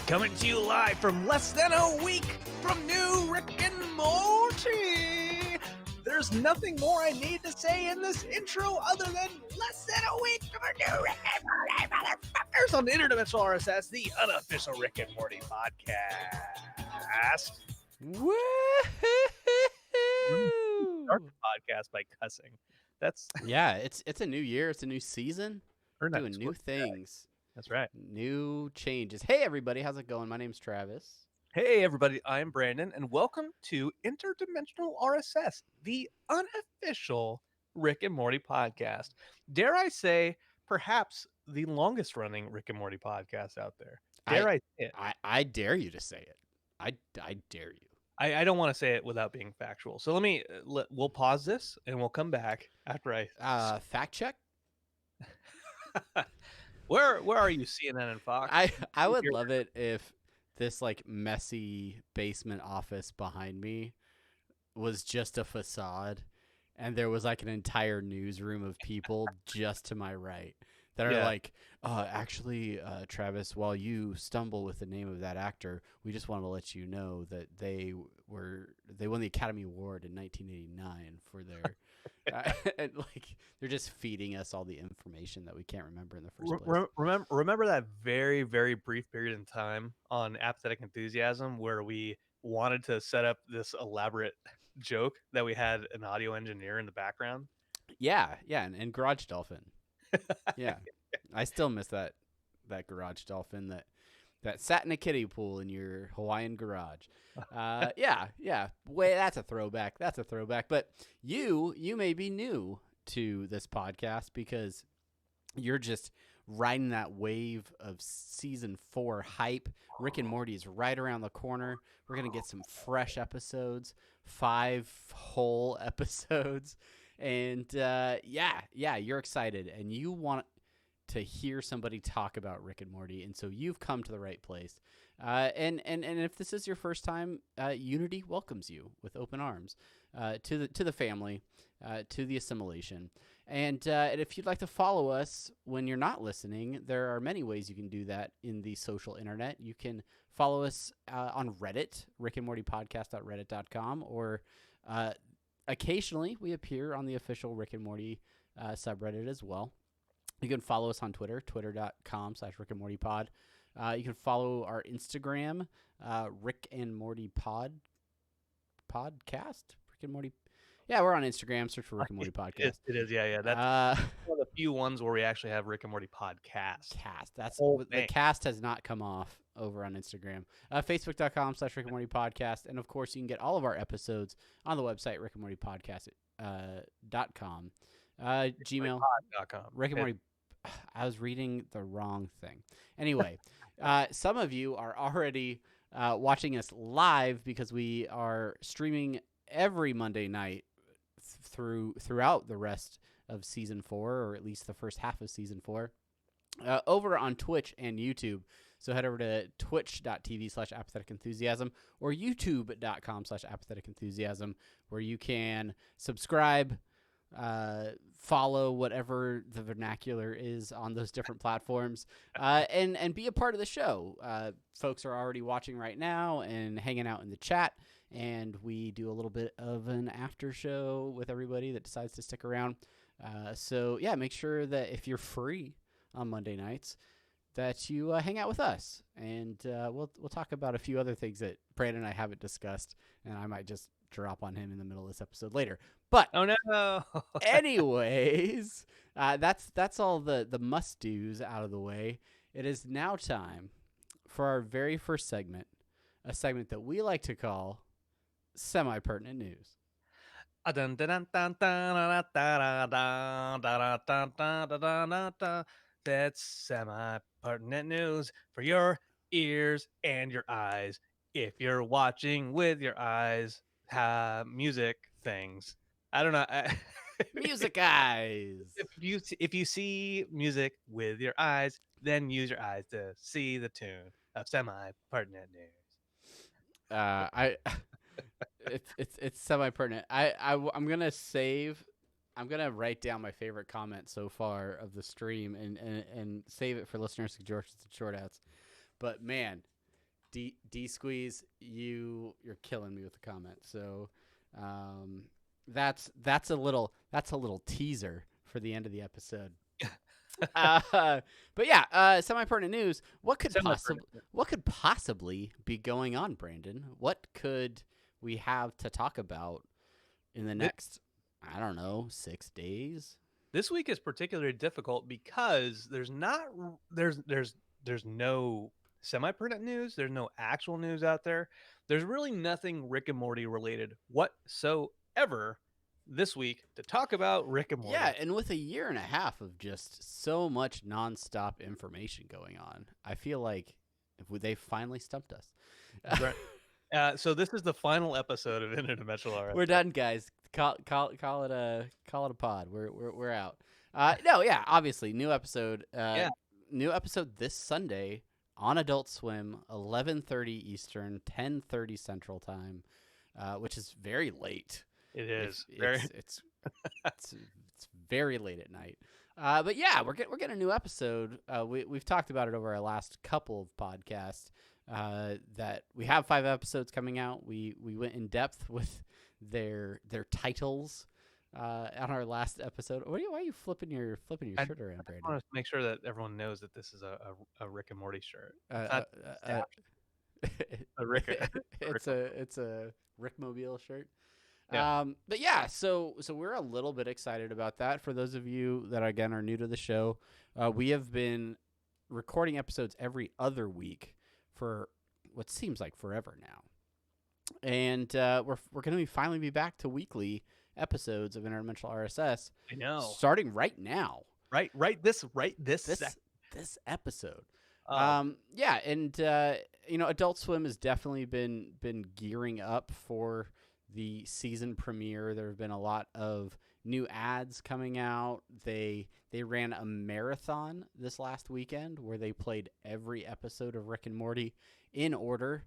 Coming to you live from less than a week from new Rick and Morty. There's nothing more I need to say in this intro other than less than a week from a new Rick and Morty, motherfuckers, on the Interdimensional RSS, the unofficial Rick and Morty podcast. Woo! Start the podcast by cussing. Yeah, it's a new year. It's a new season. We're Doing new things. That's right. New changes. Hey, everybody. How's it going? My name's Travis. Hey, everybody. I'm Brandon, and welcome to Interdimensional RSS, the unofficial Rick and Morty podcast. Dare I say, perhaps the longest-running Rick and Morty podcast out there. Dare I say it? I dare you to say it. I dare you. I don't want to say it without being factual. So we'll pause this, and we'll come back after I... Fact check? Where are you, CNN and Fox? I would love it if this like messy basement office behind me was just a facade and there was like an entire newsroom of people just to my right that are like, actually, Travis, while you stumble with the name of that actor, we just want to let you know that they won the Academy Award in 1989 for their and like they're just feeding us all the information that we can't remember in the first place. Remember that very, very brief period in time on Apathetic Enthusiasm where we wanted to set up this elaborate joke that we had an audio engineer in the background? Yeah, and Garage Dolphin. Yeah, I still miss that Garage Dolphin that sat in a kiddie pool in your Hawaiian garage. Yeah. Wait, that's a throwback. But you may be new to this podcast because you're just riding that wave of season 4 hype. Rick and Morty is right around the corner. We're going to get some fresh episodes, 5 whole episodes. And you're excited and you want to hear somebody talk about Rick and Morty, and so you've come to the right place. And if this is your first time, Unity welcomes you with open arms to the family, to the assimilation. And if you'd like to follow us when you're not listening, there are many ways you can do that in the social internet. You can follow us on Reddit, RickandMortyPodcast.reddit.com, or occasionally we appear on the official Rick and Morty subreddit as well. You can follow us on Twitter, twitter.com/RickandMortyPod. You can follow our Instagram, Rick and Morty podcast. Rick and Morty. Yeah, we're on Instagram. Search for Rick and Morty podcast. It is. Yeah. That's one of the few ones where we actually have Rick and Morty podcast. That's the cast has not come off over on Instagram. Facebook.com/Rick and Morty podcast. And of course, you can get all of our episodes on the website, RickandMortyPodcast.com. Gmail. Rick and Morty. I was reading the wrong thing. Anyway, some of you are already watching us live because we are streaming every Monday night throughout the rest of season 4, or at least the first half of season 4, over on Twitch and YouTube. So head over to twitch.tv/apatheticenthusiasm or youtube.com/apatheticenthusiasm, where you can subscribe, follow whatever the vernacular is on those different platforms, and be a part of the show. Folks are already watching right now and hanging out in the chat, and we do a little bit of an after show with everybody that decides to stick around. So yeah, make sure that if you're free on Monday nights that you hang out with us, and we'll talk about a few other things that Brandon and I haven't discussed, and I might just drop on him in the middle of this episode later. But oh no. Anyways, that's all the must-dos out of the way. It is now time for our very first segment, a segment that we like to call Semi-Pertinent News. That's semi-pertinent news for your ears and your eyes. If you're watching with your eyes, music things. I don't know. Music eyes. If you see music with your eyes, then use your eyes to see the tune of semi-pertinent news. It's semi-pertinent. I'm gonna write down my favorite comment so far of the stream and save it for listener suggestions and short outs. But man, D squeeze, you're killing me with the comment. So um, that's a little teaser for the end of the episode. But yeah, semi-pertinent news. Semi-pertinent. What could possibly be going on, Brandon? What could we have to talk about in the next, I don't know, 6 days? This week is particularly difficult because there's no semi-pertinent news. There's no actual news out there. There's really nothing Rick and Morty related whatsoever this week to talk about Rick and Morty. Yeah, and with a year and a half of just so much nonstop information going on, I feel like they finally stumped us. Right. So this is the final episode of Interdimensional RS. We're done, guys. Call it a pod. We're out. No, yeah, obviously new episode. New episode this Sunday on Adult Swim, 11:30 Eastern, 10:30 Central Time, which is very late. It is. It's very late at night. But yeah, we're getting a new episode. We've talked about it over our last couple of podcasts. That we have 5 episodes coming out. We went in depth with their titles on our last episode. Why are you flipping your shirt around, Brandon? I want to make sure that everyone knows that this is a Rick and Morty shirt. It's a Rickmobile shirt. Yeah. But yeah, so we're a little bit excited about that. For those of you that again are new to the show, we have been recording episodes every other week for what seems like forever now, and we're going to finally be back to weekly episodes of Interdimensional RSS. I know, starting right now. Right this episode. Yeah, and Adult Swim has definitely been gearing up for the season premiere. There have been a lot of new ads coming out. They ran a marathon this last weekend where they played every episode of Rick and Morty in order,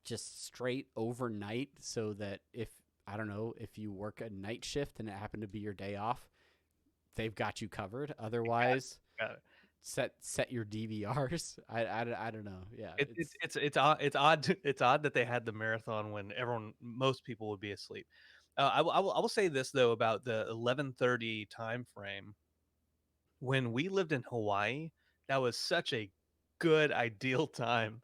just straight overnight, so that if you work a night shift and it happened to be your day off, they've got you covered. Otherwise, got it. Set your DVRs. I don't know. Yeah, it's odd that they had the marathon when most people would be asleep. I will say this though about the 11:30 time frame. When we lived in Hawaii, that was such a good ideal time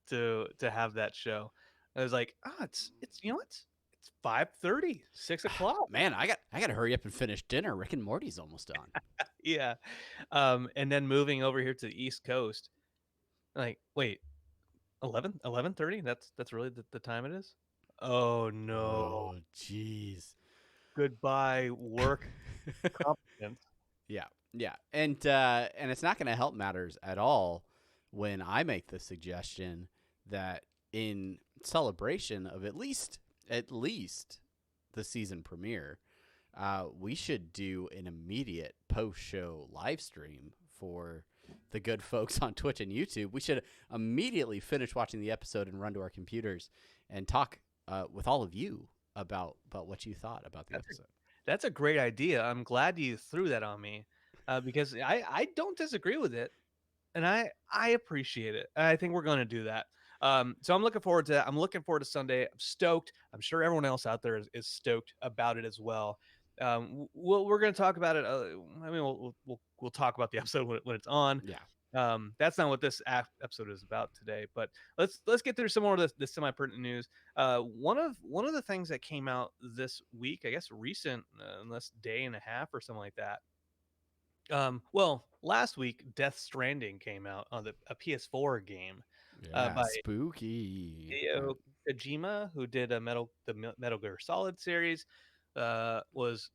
to have that show. I was like, it's 5:30, 6 o'clock. Man, I got to hurry up and finish dinner. Rick and Morty's almost done. Yeah. And then moving over here to the East Coast, like, wait, 11:30? That's really the time it is? Oh no. Oh, jeez. Goodbye work competence. Yeah. And it's not going to help matters at all when I make the suggestion that in celebration of at least the season premiere, we should do an immediate post-show live stream for the good folks on Twitch and YouTube. We should immediately finish watching the episode and run to our computers and talk with all of you about what you thought about the episode. That's a great idea. I'm glad you threw that on me because I don't disagree with it, and I appreciate it. I think we're going to do that. So I'm looking forward to that. I'm looking forward to Sunday. I'm stoked. I'm sure everyone else out there is stoked about it as well. We're going to talk about it. We'll talk about the episode when it's on. Yeah. That's not what this episode is about today, but let's get through some more of this semi-pertinent news. One of the things that came out this week, I guess recent, unless day and a half or something like that. Well, last week, Death Stranding came out on a PS4 game. By spooky Hideo Kojima, who did the Metal Gear Solid series, was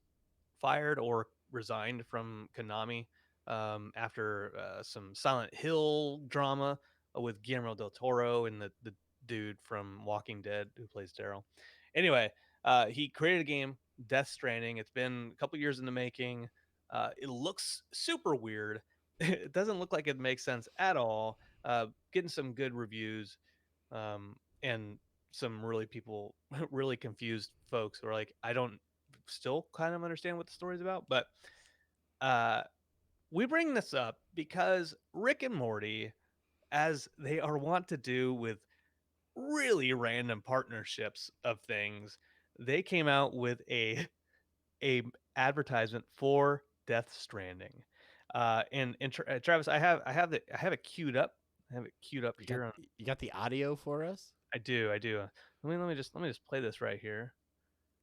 fired or resigned from Konami after some Silent Hill drama with Guillermo del Toro and the dude from Walking Dead who plays Daryl. Anyway, he created a game, Death Stranding. It's been a couple years in the making. It looks super weird. It doesn't look like it makes sense at all. Getting some good reviews, and some really confused folks who are like, I don't still kind of understand what the story's about. But we bring this up because Rick and Morty as they are wont to do with really random partnerships of things, they came out with a advertisement for Death Stranding. Travis, I have it queued up. I have it queued up You got here on. you got the audio for us? I do. Let me just play this right here.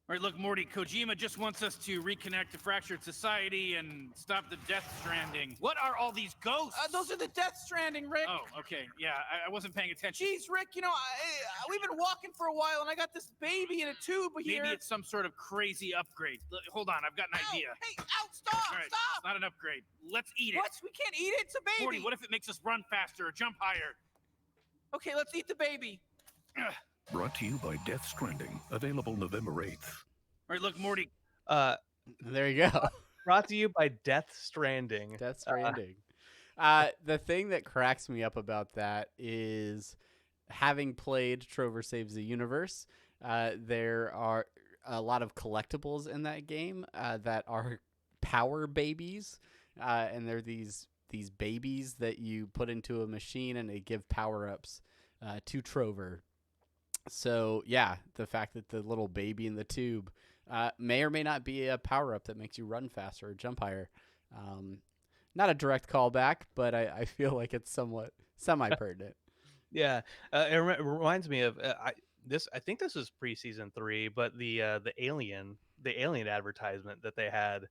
All right, look, Morty, Kojima just wants us to reconnect to fractured society and stop the Death Stranding. What are all these ghosts? Those are the Death Stranding, Rick. Oh, okay. Yeah, I wasn't paying attention. Jeez, Rick, we've been walking for a while, and I got this baby in a tube here. Maybe it's some sort of crazy upgrade. Hold on, I've got an idea. Hey, stop, All right, stop. it's not an upgrade. Let's eat it. What? We can't eat it. It's a baby. Morty, what if it makes us run faster or jump higher? Okay, let's eat the baby. Brought to you by Death Stranding. Available November 8th. All right, look, Morty. There you go. Brought to you by Death Stranding. Death Stranding. The thing that cracks me up about that is, having played Trover Saves the Universe, there are a lot of collectibles in that game that are power babies, and they're these babies that you put into a machine and they give power-ups to Trover. So yeah, the fact that the little baby in the tube may or may not be a power-up that makes you run faster or jump higher. Not a direct callback, but I feel like it's somewhat semi-pertinent. Yeah, it reminds me of I think this was pre-season 3, but the alien advertisement that they had,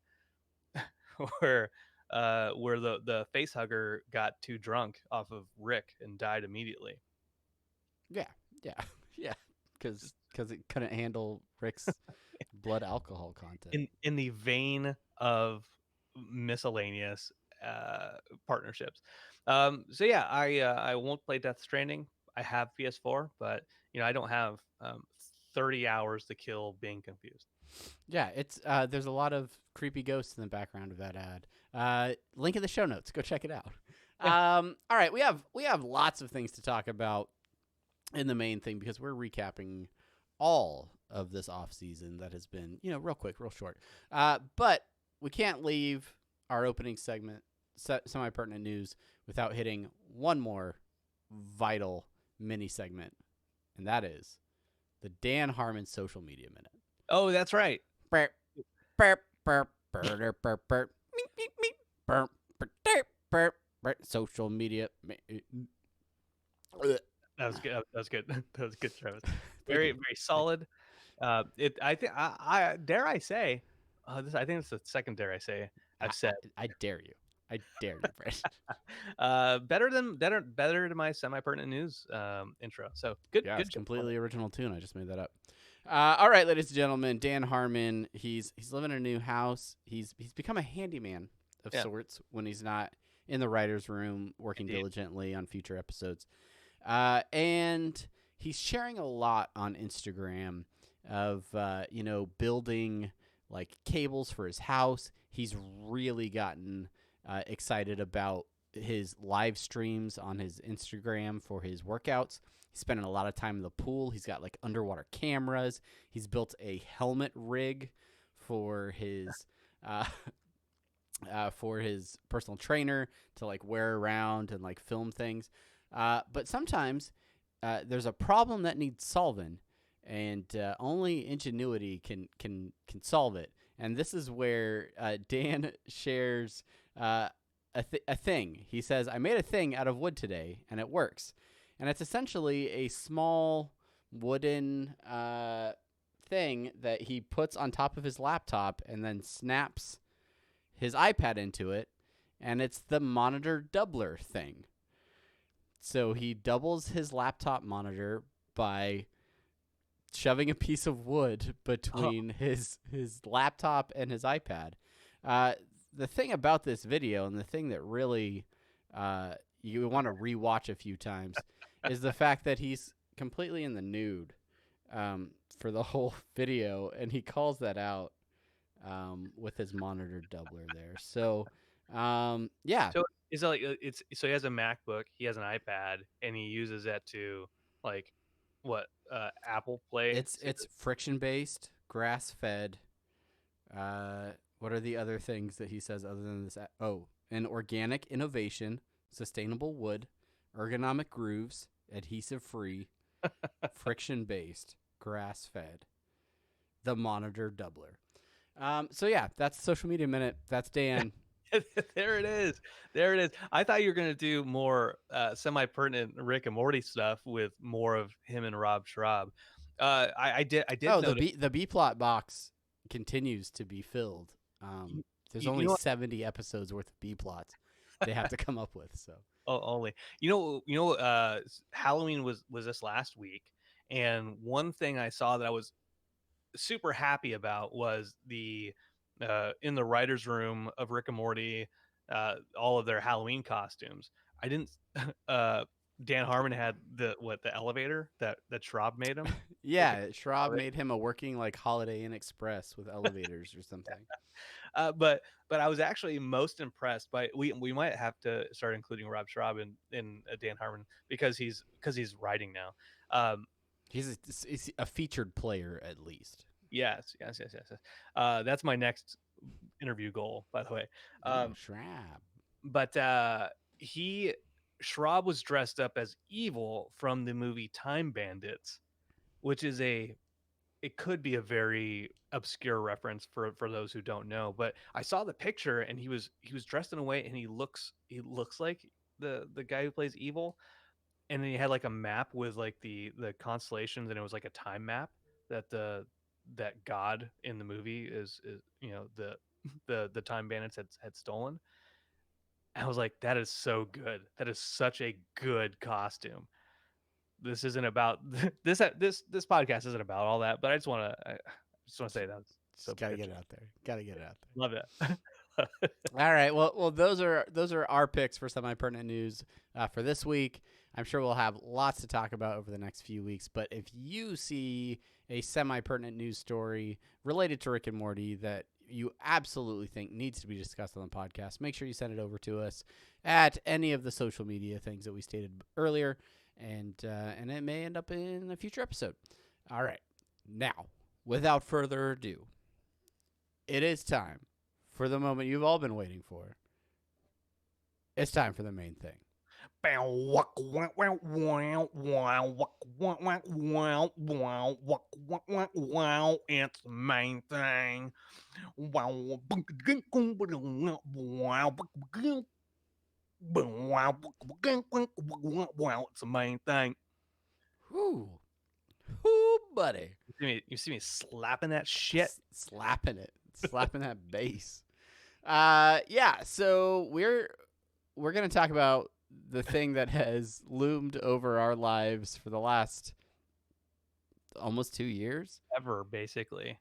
where the face hugger got too drunk off of Rick and died immediately. Yeah, because it couldn't handle Rick's blood alcohol content. In the vein of miscellaneous partnerships. So yeah, I won't play Death Stranding. I have PS4, but I don't have 30 hours to kill being confused. Yeah, it's there's a lot of creepy ghosts in the background of that ad. Link in the show notes. Go check it out. Yeah. All right, we have lots of things to talk about in the main thing, because we're recapping all of this off season that has been, real quick, real short. But we can't leave our opening segment, semi-pertinent news, without hitting one more vital mini segment, and that is the Dan Harmon social media minute. Oh, that's right. Burp, burp, burp, burp, burp, burp, meep, meep, meep, burp, burp, burp, burp, social media. That was good. That was good. That was good, Travis. Very, very solid. I think I dare I say, I think it's the second dare I say I've said. I dare you. I dare you, Brett. Better than my semi-pertinent news intro. So good. Yeah, good it's job. completely original tune. I just made that up. All right, ladies and gentlemen, Dan Harmon. He's living in a new house. He's become a handyman of sorts when he's not in the writer's room working diligently on future episodes. And he's sharing a lot on Instagram of, building like cables for his house. He's really gotten excited about his live streams on his Instagram for his workouts. He's spending a lot of time in the pool. He's got like underwater cameras. He's built a helmet rig for his personal trainer to like wear around and like film things. But sometimes there's a problem that needs solving, and only ingenuity can solve it. And this is where Dan shares a thing. He says, "I made a thing out of wood today, and it works." And it's essentially a small wooden thing that he puts on top of his laptop and then snaps his iPad into it, and it's the monitor doubler thing. So he doubles his laptop monitor by shoving a piece of wood between his laptop and his iPad. The thing about this video, and the thing that really you want to rewatch a few times, is the fact that he's completely in the nude for the whole video, and he calls that out with his monitor doubler there. So, yeah. So is it like so he has a MacBook, he has an iPad, and he uses that to like what Apple Play? It's friction based, grass fed. What are the other things that he says other than this? Oh, an organic innovation, sustainable wood, ergonomic grooves, adhesive-free, friction-based, grass-fed, the Monitor Doubler. So yeah, that's the Social Media Minute. That's Dan. There it is. There it is. I thought you were going to do more semi-pertinent Rick and Morty stuff with more of him and Rob Schraub. I did Oh, notice. the B plot box continues to be filled. There's you only know 70 episodes worth of B plots they have to come up with. So only Halloween was this last week, and one thing I saw that I was super happy about was the in the writers' room of Rick and Morty, all of their Halloween costumes. I didn't. Dan Harmon had the elevator that Schraub made him. yeah, Schraub made him a working like Holiday Inn Express with elevators or something. But I was actually most impressed by we might have to start including Rob Schraub in Dan Harmon because he's writing now. He's a featured player at least. Yes. That's my next interview goal, by the way. Schraub. But Schraub was dressed up as evil from the movie Time Bandits, which is it could be a very obscure reference for those who don't know. But I saw the picture and he was dressed in a way and he looks like the guy who plays evil. And then he had like a map with like the constellations, and it was like a time map that God in the movie is the Time Bandits had stolen. I was like, that is so good. That is such a good costume. This isn't about this podcast isn't about all that, but I just want to say that. So Gotta get it out there. Gotta get it out there. Love it. All right. Well, those are our picks for semi-pertinent news for this week. I'm sure we'll have lots to talk about over the next few weeks. But if you see a semi-pertinent news story related to Rick and Morty that you absolutely think needs to be discussed on the podcast, make sure you send it over to us at any of the social media things that we stated earlier, and it may end up in a future episode. All right. Now, without further ado, it is time for the moment you've all been waiting for. It's time for the main thing. It's the main thing. It's the main thing. Whoo, buddy. You see me slapping that shit. Slapping that bass. Yeah. So we're gonna talk about the thing that has loomed over our lives for the last almost 2 years, Ever, basically.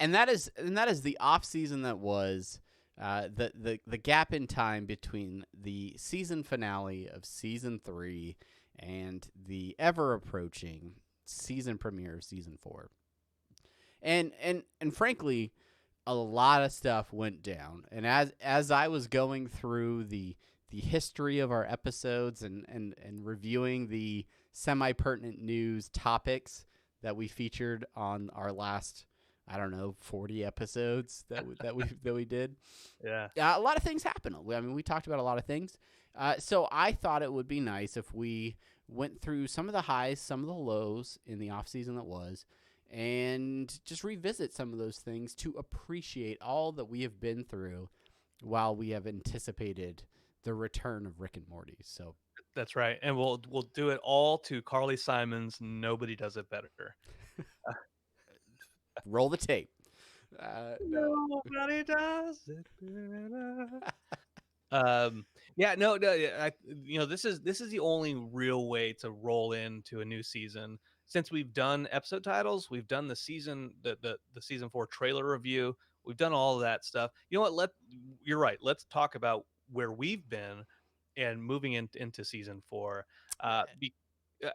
and that is the off season that was the gap in time between the season finale of season 3 and the ever approaching season premiere of season 4. And frankly, a lot of stuff went down. And as I was going through the history of our episodes and reviewing the semi-pertinent news topics that we featured on our last, 40 episodes that we did. Yeah. A lot of things happened. I mean, we talked about a lot of things. So I thought it would be nice if we went through some of the highs, some of the lows in the off season that was, and just revisit some of those things to appreciate all that we have been through while we have anticipated the return of Rick and Morty. So That's right. And we'll do it all to Carly Simon's Nobody Does It Better. roll the tape. Nobody does it better. This is the only real way to roll into a new season. Since we've done episode titles, we've done the season the season 4 trailer review, we've done all of that stuff. You know what? You're right. Let's talk about where we've been and moving into season 4.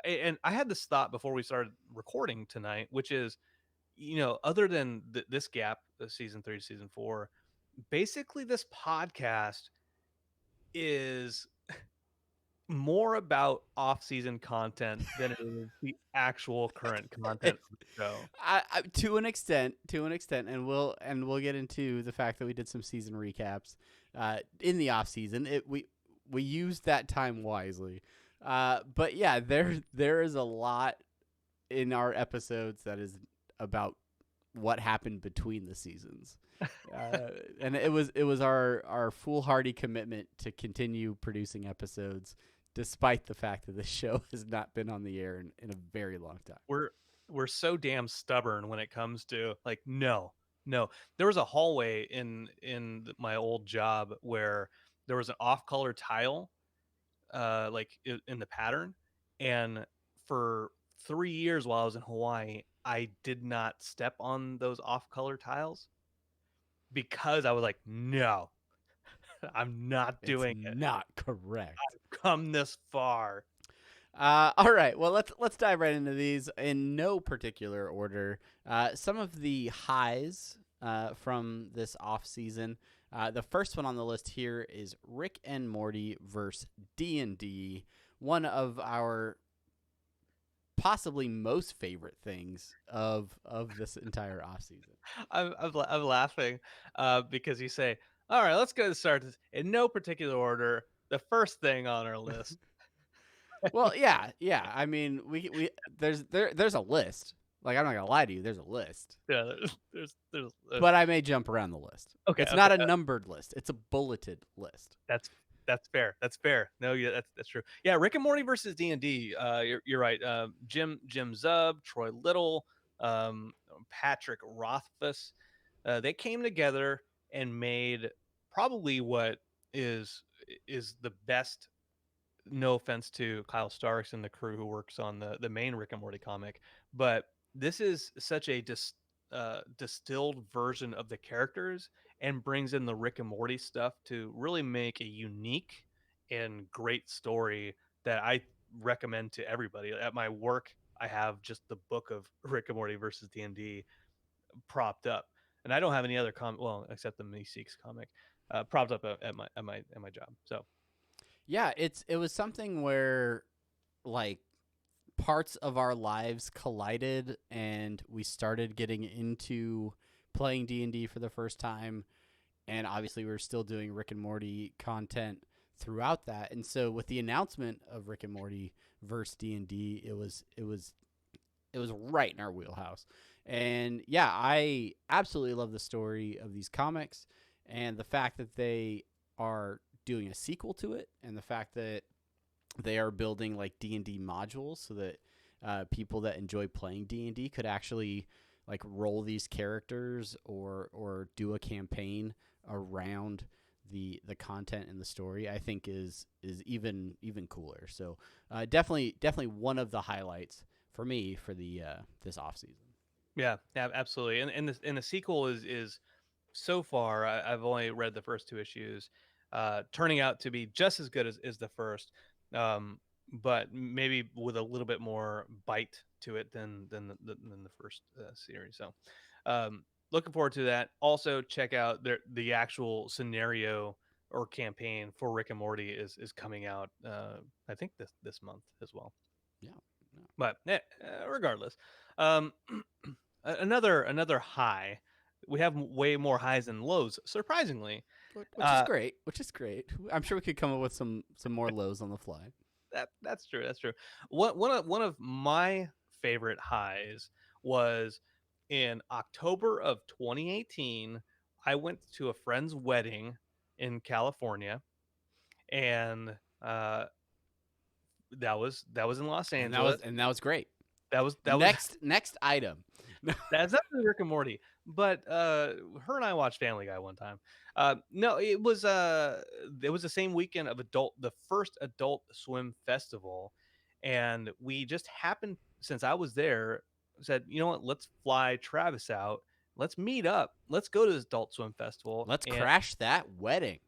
And I had this thought before we started recording tonight, which is, other than this gap, season 3 to season 4, basically this podcast is more about off-season content than it is the actual current content of the show. To an extent, and we'll get into the fact that we did some season recaps in the off season. we used that time wisely. But yeah, there is a lot in our episodes that is about what happened between the seasons. And it was our foolhardy commitment to continue producing episodes despite the fact that the show has not been on the air in a very long time. We're so damn stubborn when it comes to like no. There was a hallway my old job where there was an off-color tile in the pattern, and for 3 years while I was in Hawaii, I did not step on those off-color tiles because I was like, no, I'm not doing It's it. not correct. Come this far. All right. Well, let's dive right into these in no particular order. Some of the highs from this off season. The first one on the list here is Rick and Morty versus D&D. One of our possibly most favorite things of this entire off season. I'm laughing because you say, all right, let's go to start this in no particular order. The first thing on our list. Well, yeah. I mean, there's a list. Like, I'm not gonna lie to you. There's a list. Yeah, there's But I may jump around the list. Okay, It's not a numbered list. It's a bulleted list. That's fair. That's fair. No, yeah, that's true. Yeah, Rick and Morty versus D&D. You're right. Jim Zub, Troy Little, Patrick Rothfuss. They came together and made probably what is the best. No offense to Kyle Starks and the crew who works on the main Rick and Morty comic, but this is such a distilled version of the characters and brings in the Rick and Morty stuff to really make a unique and great story that I recommend to everybody. At my work, I have just the book of Rick and Morty versus D&D propped up, and I don't have any other comic, well, except the Meeseeks comic, propped up at my job. So. Yeah, it was something where like parts of our lives collided and we started getting into playing D&D for the first time, and obviously we were still doing Rick and Morty content throughout that. And so with the announcement of Rick and Morty versus D&D, it was right in our wheelhouse. And yeah, I absolutely love the story of these comics and the fact that they are doing a sequel to it, and the fact that they are building like D&D modules so that people that enjoy playing D&D could actually like roll these characters or do a campaign around the content and the story, I think is even cooler. So definitely one of the highlights for me for the this off season. Yeah, absolutely. And the sequel is so far, I've only read the first 2 issues, turning out to be just as good as the first, but maybe with a little bit more bite to it than the first series. So looking forward to that. Also, check out the actual scenario or campaign for Rick and Morty is coming out, I think this month as well. Yeah. But regardless, another high. We have way more highs than lows, surprisingly. Which is great. I'm sure we could come up with some more lows on the fly. That's true. One of my favorite highs was in October of 2018. I went to a friend's wedding in California, and that was in Los Angeles. And that was great. That was next item. That's not Rick and Morty, but her and I watched Family Guy one time. No, it was the same weekend of the first Adult Swim Festival, and we just happened, since I was there, said, you know what, let's fly Travis out, let's meet up, let's go to this Adult Swim Festival, let's crash that wedding.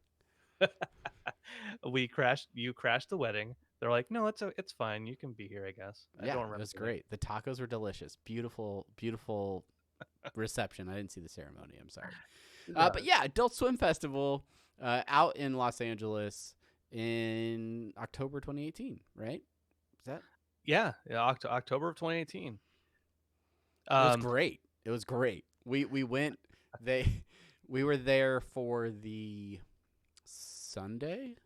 You crashed the wedding. They're like, no, it's fine. You can be here, I guess. I don't remember. It was great. The tacos were delicious. Beautiful reception. I didn't see the ceremony. I'm sorry. But yeah, Adult Swim Festival out in Los Angeles in October 2018, right? Is that? Yeah, October of 2018. It was great. It was great. We went. We were there for the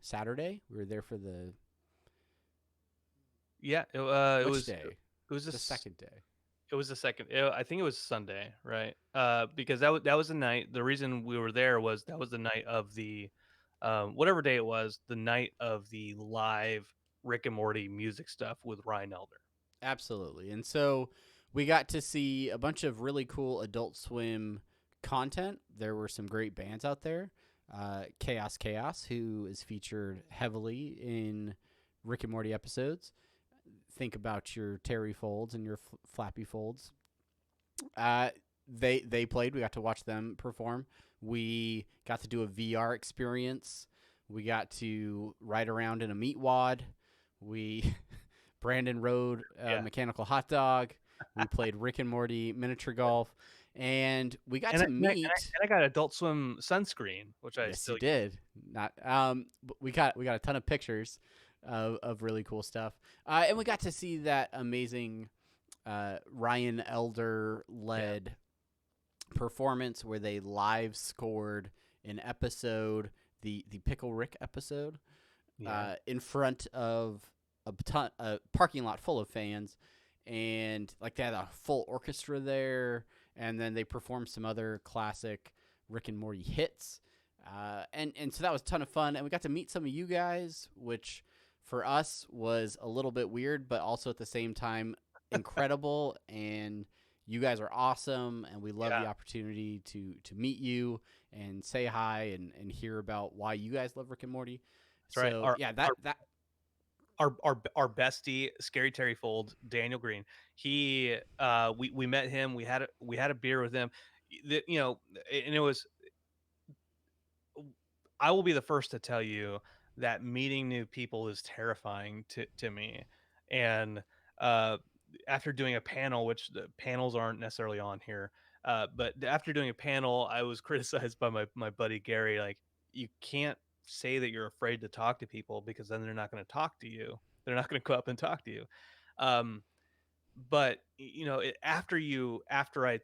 Saturday. We were there for the Yeah, it which was day? it was The second day. It was the second. I think it was Sunday, right? Because that was the night. The reason we were there was that was the night of the, whatever day it was, the night of the live Rick and Morty music stuff with Ryan Elder. Absolutely. And so we got to see a bunch of really cool Adult Swim content. There were some great bands out there. Chaos, who is featured heavily in Rick and Morty episodes. Think about your Terry Folds and your Flappy Folds. They played. We got to watch them perform. We got to do a VR experience. We got to ride around in a meat wad. Brandon rode a mechanical hot dog. We played Rick and Morty miniature golf, and we got to meet. I got Adult Swim sunscreen, which I yes, still you did. Not but we got a ton of pictures of really cool stuff, and we got to see that amazing Ryan Elder led performance where they live scored an episode, the Pickle Rick episode, in front of a parking lot full of fans, and like they had a full orchestra there, and then they performed some other classic Rick and Morty hits, and so that was a ton of fun, and we got to meet some of you guys, which for us was a little bit weird, but also at the same time incredible, and you guys are awesome, and we love the opportunity to meet you and say hi and hear about why you guys love Rick and Morty. That's so right. Our bestie, Scary Terry Fold, Daniel Green. We met him. We had a beer with him. And it was. I will be the first to tell you that meeting new people is terrifying to me, and after doing a panel, which the panels aren't necessarily on here, but after doing a panel, I was criticized by my buddy Gary, like, you can't say that you're afraid to talk to people because then they're not going to talk to you. They're not going to go up and talk to you. But after I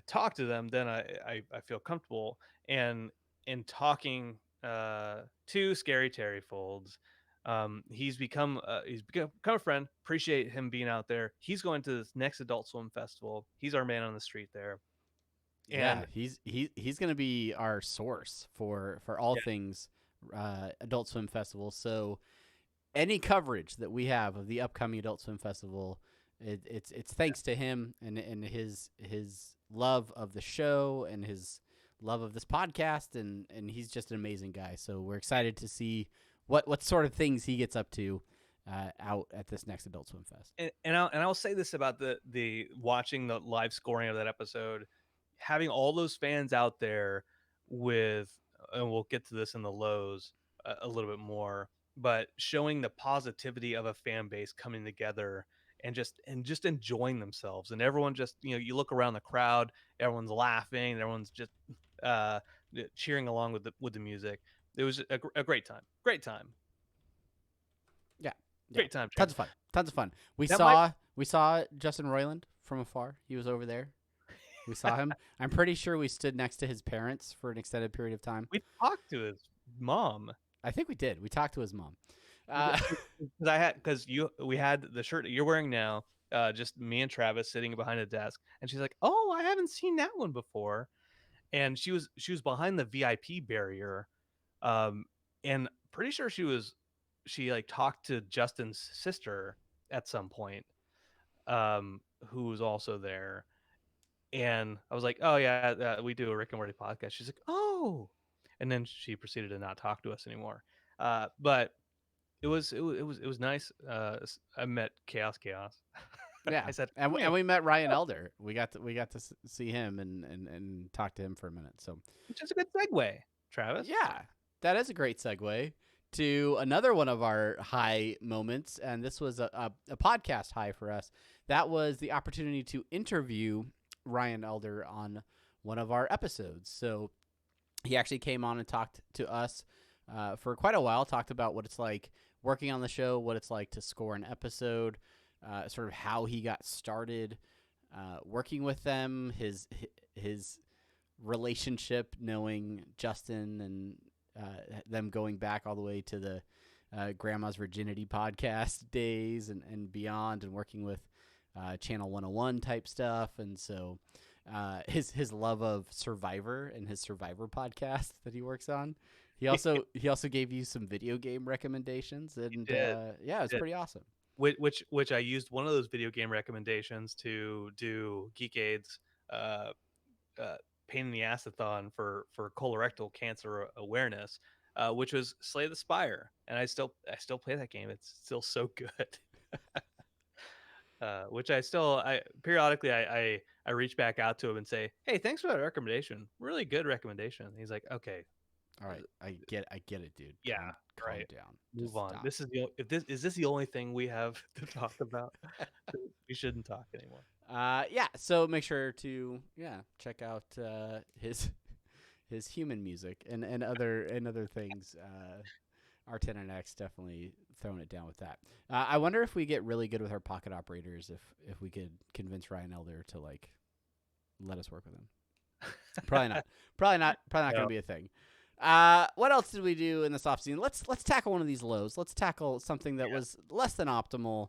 talk to them, then I feel comfortable, and in talking to Scary Terry Folds, he's become a friend. Appreciate him being out there. He's going to this next Adult Swim festival. He's our man on the street there. And he's going to be our source for all things Adult Swim Festival. So any coverage that we have of the upcoming Adult Swim Festival, it's thanks to him and his love of the show and his love of this podcast, and he's just an amazing guy. So we're excited to see what sort of things he gets up to out at this next Adult Swim Fest. And I'll say this about the watching the live scoring of that episode, having all those fans out there with, and we'll get to this in the lows a little bit more, but showing the positivity of a fan base coming together and just enjoying themselves, and everyone just, you look around the crowd, everyone's laughing, everyone's just cheering along with the music. It was a great time. Yeah. Great time. Tons of fun. We saw Justin Roiland from afar. He was over there. We saw him. I'm pretty sure we stood next to his parents for an extended period of time. We talked to his mom. I think we did. We talked to his mom. Because we had the shirt that you're wearing now, just me and Travis sitting behind a desk, and she's like, "Oh, I haven't seen that one before," and she was behind the VIP barrier, and pretty sure she like talked to Justin's sister at some point, who was also there. And I was like, "Oh yeah, we do a Rick and Morty podcast." She's like, "Oh," and then she proceeded to not talk to us anymore. But it was nice. I met Chaos. Yeah, I said, and we met Ryan Elder. We got to see him and talk to him for a minute. So, which is a good segue, Travis. Yeah, that is a great segue to another one of our high moments, and this was a podcast high for us. That was the opportunity to interview Ryan Elder on one of our episodes. So he actually came on and talked to us for quite a while, talked about what it's like working on the show, what it's like to score an episode, sort of how he got started working with them, his relationship, knowing Justin them going back all the way to the Grandma's Virginity podcast days and beyond, and working with Channel 101 type stuff. And so his love of Survivor and his Survivor podcast that he works on. He also gave you some video game recommendations, and yeah, it's pretty awesome. Which I used one of those video game recommendations to do Geek Aid's pain in the assathon for colorectal cancer awareness, which was Slay the Spire, and I still play that game. It's still so good. Which I periodically I reach back out to him and say, hey, thanks for that recommendation. Really good recommendation. And he's like, okay, all right, I get it, dude. Yeah, calm right. down. Move Just on. stop. This is the only thing we have to talk about? We shouldn't talk anymore. Yeah, so make sure to check out his human music and other things. R10NX definitely throwing it down with that. I wonder if we get really good with our pocket operators, if we could convince Ryan Elder to like let us work with him. Probably not. Probably not going to be a thing. What else did we do in this offseason? Let's tackle one of these lows. Let's tackle something that was less than optimal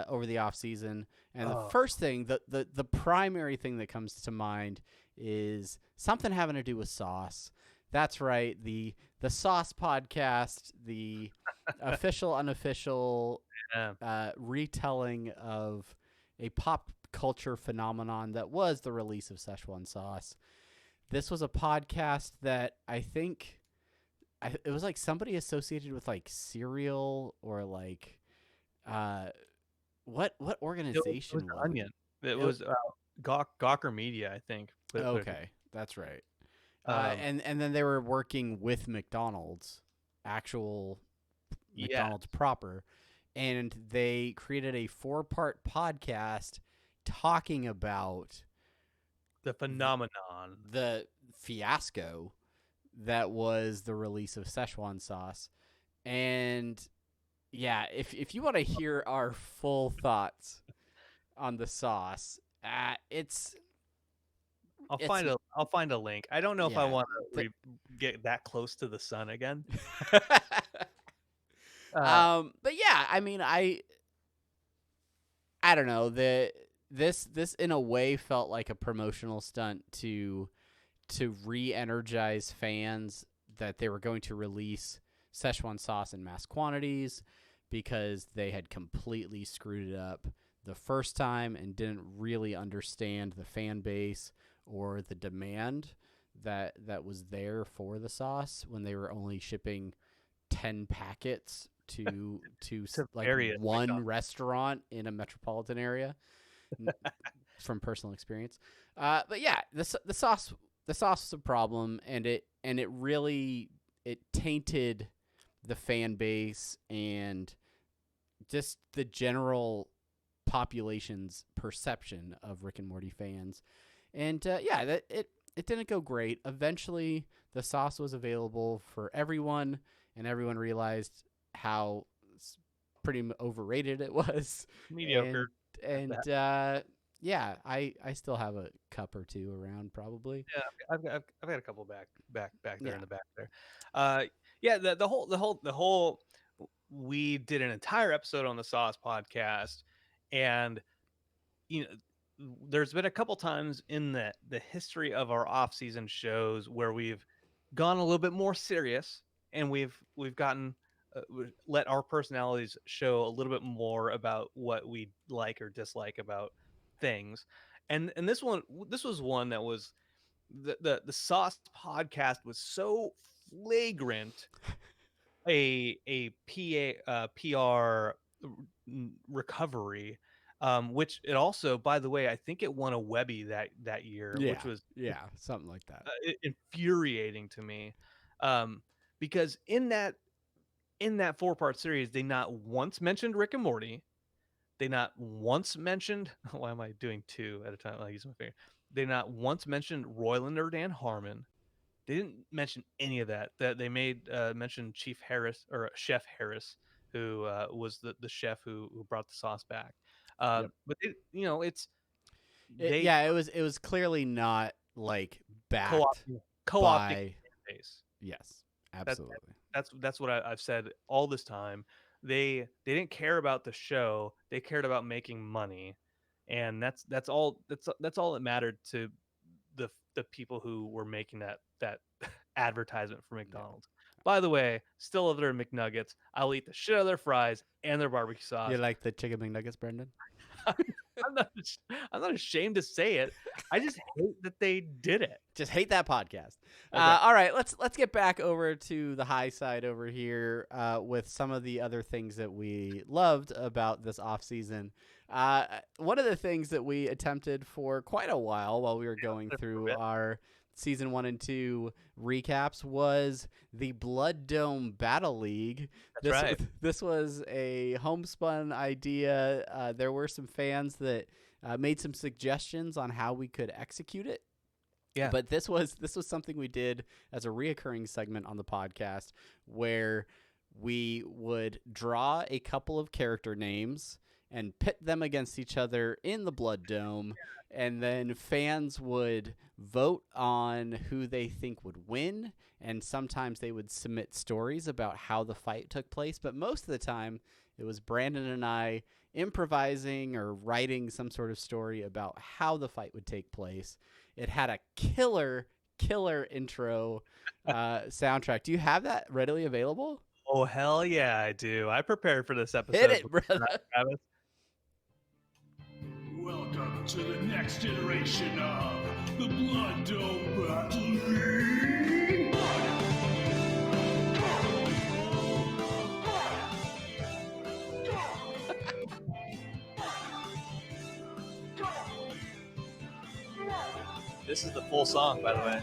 over the offseason. And the first thing, the primary thing that comes to mind is something having to do with sauce. That's right. The Sauce Podcast, the official, unofficial retelling of a pop culture phenomenon that was the release of Szechuan sauce. This was a podcast that I think it was like somebody associated with like cereal or like what organization it was Onion. It was Gawker Media, I think. Okay, that's right. And then they were working with McDonald's, actual McDonald's proper, and they created a 4-part podcast talking about the phenomenon, the fiasco that was the release of Szechuan sauce. And yeah, if you want to hear our full thoughts on the sauce, I'll find a link. I don't know if I want to get that close to the sun again. But yeah, I mean, I don't know. This in a way felt like a promotional stunt to re-energize fans that they were going to release Szechuan sauce in mass quantities, because they had completely screwed it up the first time and didn't really understand the fan base or the demand that was there for the sauce when they were only shipping 10 packets to like one restaurant in a metropolitan area from personal experience. But yeah, the sauce was a problem, and it really tainted the fan base and just the general population's perception of Rick and Morty fans. And it didn't go great. Eventually, the sauce was available for everyone, and everyone realized how pretty overrated it was. Mediocre. And I still have a cup or two around, probably. Yeah, I've got a couple back there in the back there. The whole we did an entire episode on the Sauce Podcast, and there's been a couple times in the history of our off-season shows where we've gone a little bit more serious, and we've gotten let our personalities show a little bit more about what we like or dislike about things. And this was one that was the Sauce Podcast was so flagrant a PR recovery, which it also, by the way, I think it won a Webby that year, which was something like that. Infuriating to me, because in that 4-part series, they not once mentioned Rick and Morty. They not once mentioned. Why am I doing 2 at a time? I use my finger. They not once mentioned Royland or Dan Harmon. They didn't mention any of that. That they made mention Chief Harris or Chef Harris, who was the chef who brought the sauce back. But it was clearly not like backed co-opting by. Yes, Absolutely. That's what I've said all this time. They didn't care about the show. They cared about making money, and that's all that mattered to the people who were making that advertisement for McDonald's. By the way, still love their McNuggets. I'll eat the shit out of their fries and their barbecue sauce. You like the chicken McNuggets, Brendan? I'm not I'm not ashamed to say it. I just hate that they did it. Just hate that podcast. Okay. All right, let's get back over to the high side over here with some of the other things that we loved about this off season. One of the things that we attempted for quite a while we were going through our season 1 and 2 recaps was the Blood Dome Battle League. That's right. This was a homespun idea. There were some fans that made some suggestions on how we could execute it. Yeah. But this was something we did as a reoccurring segment on the podcast where we would draw a couple of character names and pit them against each other in the Blood Dome, and then fans would vote on who they think would win, and sometimes they would submit stories about how the fight took place, but most of the time it was Brandon and I improvising or writing some sort of story about how the fight would take place. It had a killer intro soundtrack. Do you have that readily available? Oh, hell yeah, I do. I prepared for this episode. Hit it, brother. Travis. Welcome to the next iteration of the Blood Dome Battle League. This is the full song, by the way.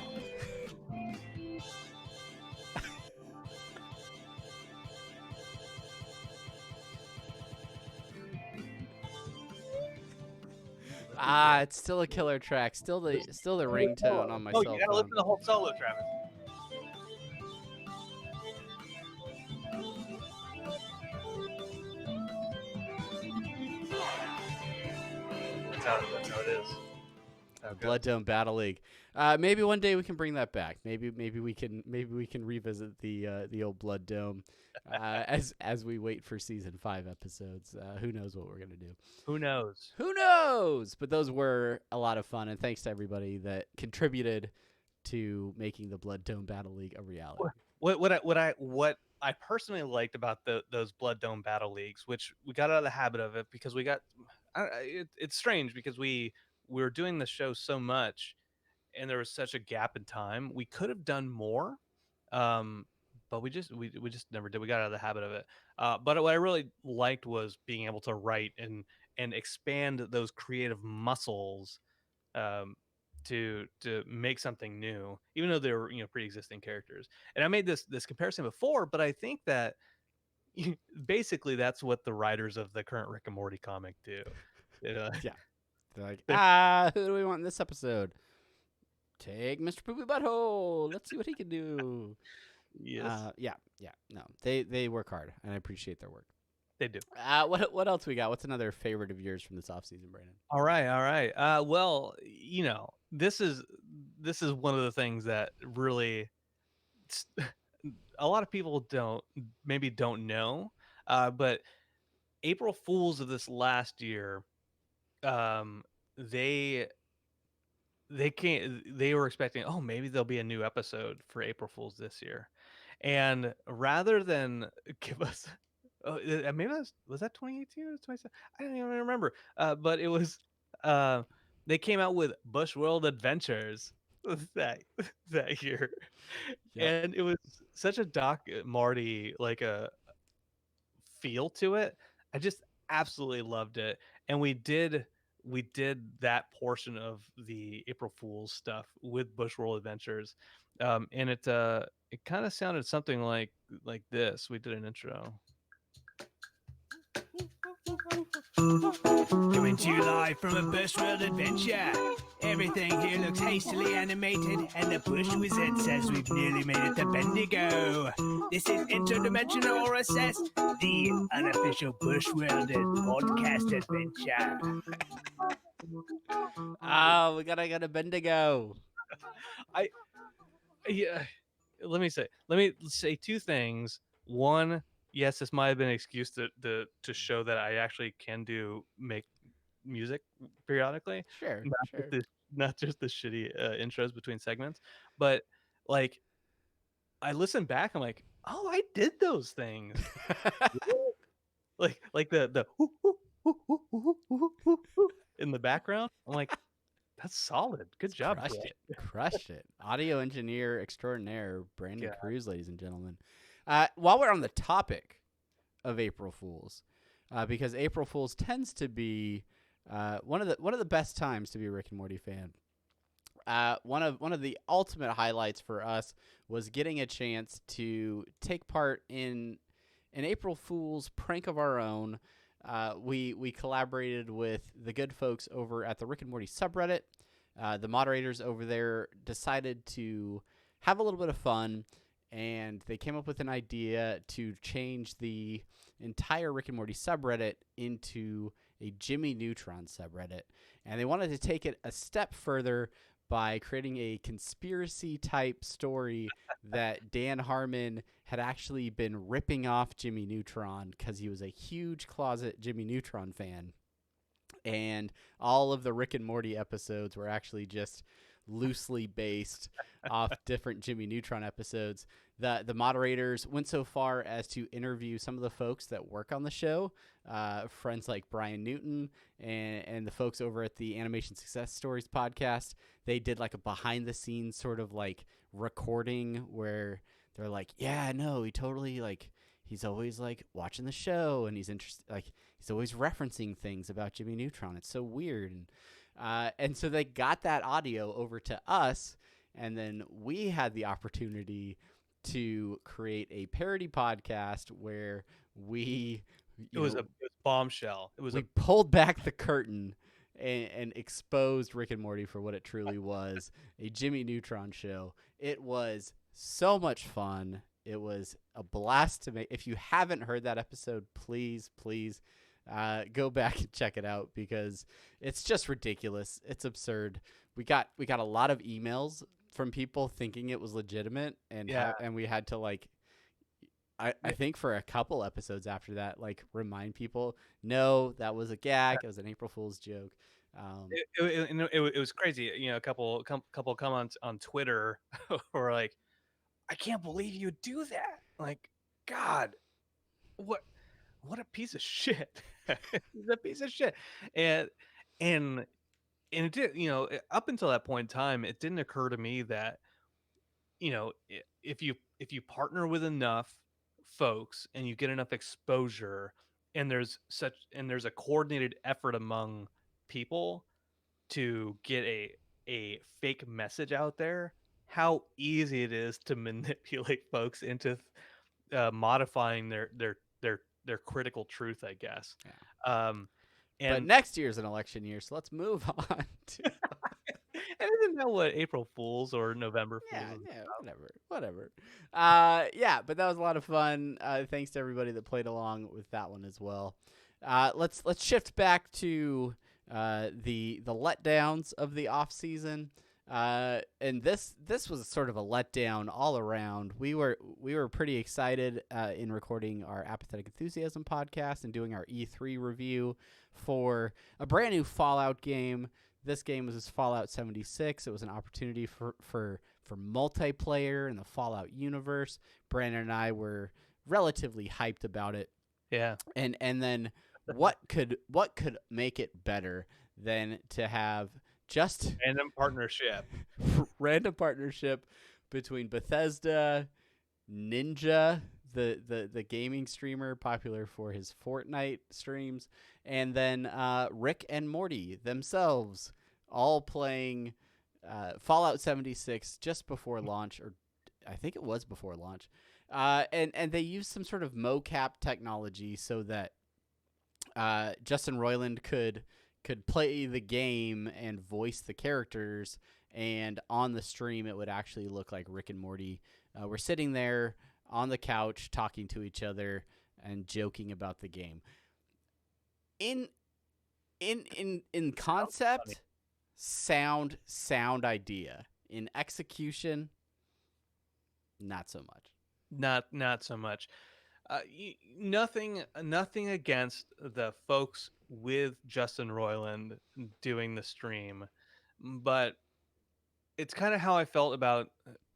It's still a killer track. Still the ringtone on my cell You gotta phone. listen to the whole solo, Travis. That's how it is. Okay. Blood Dome Battle League. Maybe one day we can bring that back. Maybe we can revisit the old Blood Dome as we wait for season 5 episodes. Who knows what we're gonna do? Who knows? Who knows? But those were a lot of fun, and thanks to everybody that contributed to making the Blood Dome Battle League a reality. What I personally liked about those Blood Dome Battle Leagues, which we got out of the habit of it because it's strange because we were doing the show so much and there was such a gap in time. We could have done more, but we just never did. We got out of the habit of it. But what I really liked was being able to write and expand those creative muscles to make something new, even though they were pre-existing characters. And I made this comparison before, but I think that basically that's what the writers of the current Rick and Morty comic do. Yeah. They're like, who do we want in this episode? Take Mr. Poopy Butthole. Let's see what he can do. Yes. Yeah. No, they work hard, and I appreciate their work. They do. What else we got? What's another favorite of yours from this offseason, Brandon? All right. Well, this is one of the things that really a lot of people don't know, but April Fools of this last year, they were expecting, oh, maybe there'll be a new episode for April Fools this year, and rather than give us, maybe was that 2018 or 2017? I don't even remember. But it was, they came out with Bush World Adventures that year, Yep. and it was such a Doc Marty like a feel to it. I just absolutely loved it, and we did that portion of the April Fool's stuff with Bush World Adventures, and it kind of sounded something like this. We did an intro. Coming to you live from a Bush World Adventure. Everything here looks hastily animated, and the Bush Wizard says we've nearly made it to Bendigo. This is Interdimensional RSS, the unofficial Bush World podcast adventure. Oh, we gotta go to Bendigo. let me say two things. One, yes, this might have been an excuse to show that I actually can make music periodically, Sure, sure. not just the shitty intros between segments, but like I listen back, I'm like, oh, I did those things. like the in the background. I'm like, that's solid. Good job, Crushed Brett. it. Crushed it. Audio engineer extraordinaire, Brandon Yeah. Cruz, ladies and gentlemen. While we're on the topic of April Fools, because April Fools tends to be one of the best times to be a Rick and Morty fan. One of the ultimate highlights for us was getting a chance to take part in an April Fool's prank of our own. We collaborated with the good folks over at the Rick and Morty subreddit. The moderators over there decided to have a little bit of fun, and they came up with an idea to change the entire Rick and Morty subreddit into a Jimmy Neutron subreddit. And they wanted to take it a step further by creating a conspiracy-type story that Dan Harmon had actually been ripping off Jimmy Neutron because he was a huge closet Jimmy Neutron fan. And all of the Rick and Morty episodes were actually just loosely based off different Jimmy Neutron episodes. The moderators went so far as to interview some of the folks that work on the show, friends like Brian Newton and the folks over at the Animation Success Stories podcast. They did like a behind the scenes sort of like recording where they're like, yeah, no, he totally like, he's always like watching the show and he's interested, like he's always referencing things about Jimmy Neutron. It's so weird. And so they got that audio over to us, and then we had the opportunity to create a parody podcast where we It was a bombshell. We pulled back the curtain and exposed Rick and Morty for what it truly was, a Jimmy Neutron show. It was so much fun. It was a blast to make. If you haven't heard that episode, please go back and check it out because it's just ridiculous. It's absurd. We got a lot of emails from people thinking it was legitimate, and and we had to like, I think for a couple episodes after that, like remind people, no, that was a gag. It was an April Fool's joke. It was crazy. You know, a couple comments on Twitter were like, I can't believe you would do that. Like, God, what a piece of shit. He's a piece of shit. And it did, you know, up until that point in time, it didn't occur to me that, you know, if you partner with enough folks and you get enough exposure and there's a coordinated effort among people to get a fake message out there, how easy it is to manipulate folks into modifying their critical truth, I guess. Yeah. But next year's an election year, so let's move on to and isn't that what April Fools or November Fools is? Yeah, whatever. Yeah, but that was a lot of fun. Thanks to everybody that played along with that one as well. Let's shift back to the letdowns of the off season. And this was sort of a letdown all around. We were pretty excited in recording our Apathetic Enthusiasm podcast and doing our E3 review for a brand new Fallout game. This game was Fallout 76. It was an opportunity for multiplayer in the Fallout universe. Brandon and I were relatively hyped about it. Yeah. And then what could make it better than to have just random partnership between Bethesda, Ninja, the gaming streamer popular for his Fortnite streams, and then Rick and Morty themselves, all playing Fallout 76 just before launch, or I think it was before launch, and they used some sort of mocap technology so that Justin Roiland could play the game and voice the characters, and on the stream it would actually look like Rick and Morty were sitting there on the couch talking to each other and joking about the game. In concept, sound idea. In execution, Not so much. Not so much. Nothing against the folks with Justin Roiland doing the stream, but it's kind of how I felt about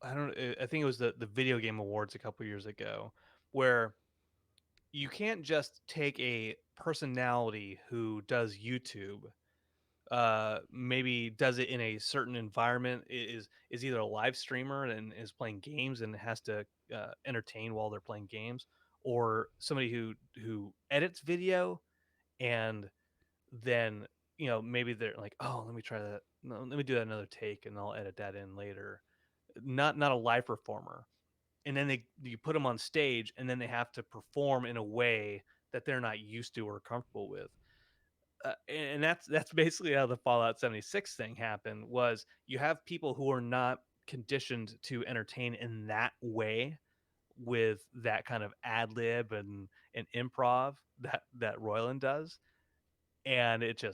I think it was the video game awards a couple years ago, where you can't just take a personality who does YouTube, maybe does it in a certain environment, is either a live streamer and is playing games and has to entertain while they're playing games, or somebody who edits video and then maybe they're like, oh, let me try that, no, let me do that another take and I'll edit that in later. Not a live performer. And then you put them on stage and then they have to perform in a way that they're not used to or comfortable with. And that's basically how the Fallout 76 thing happened. Was you have people who are not conditioned to entertain in that way, with that kind of ad lib and improv that Roiland does, and it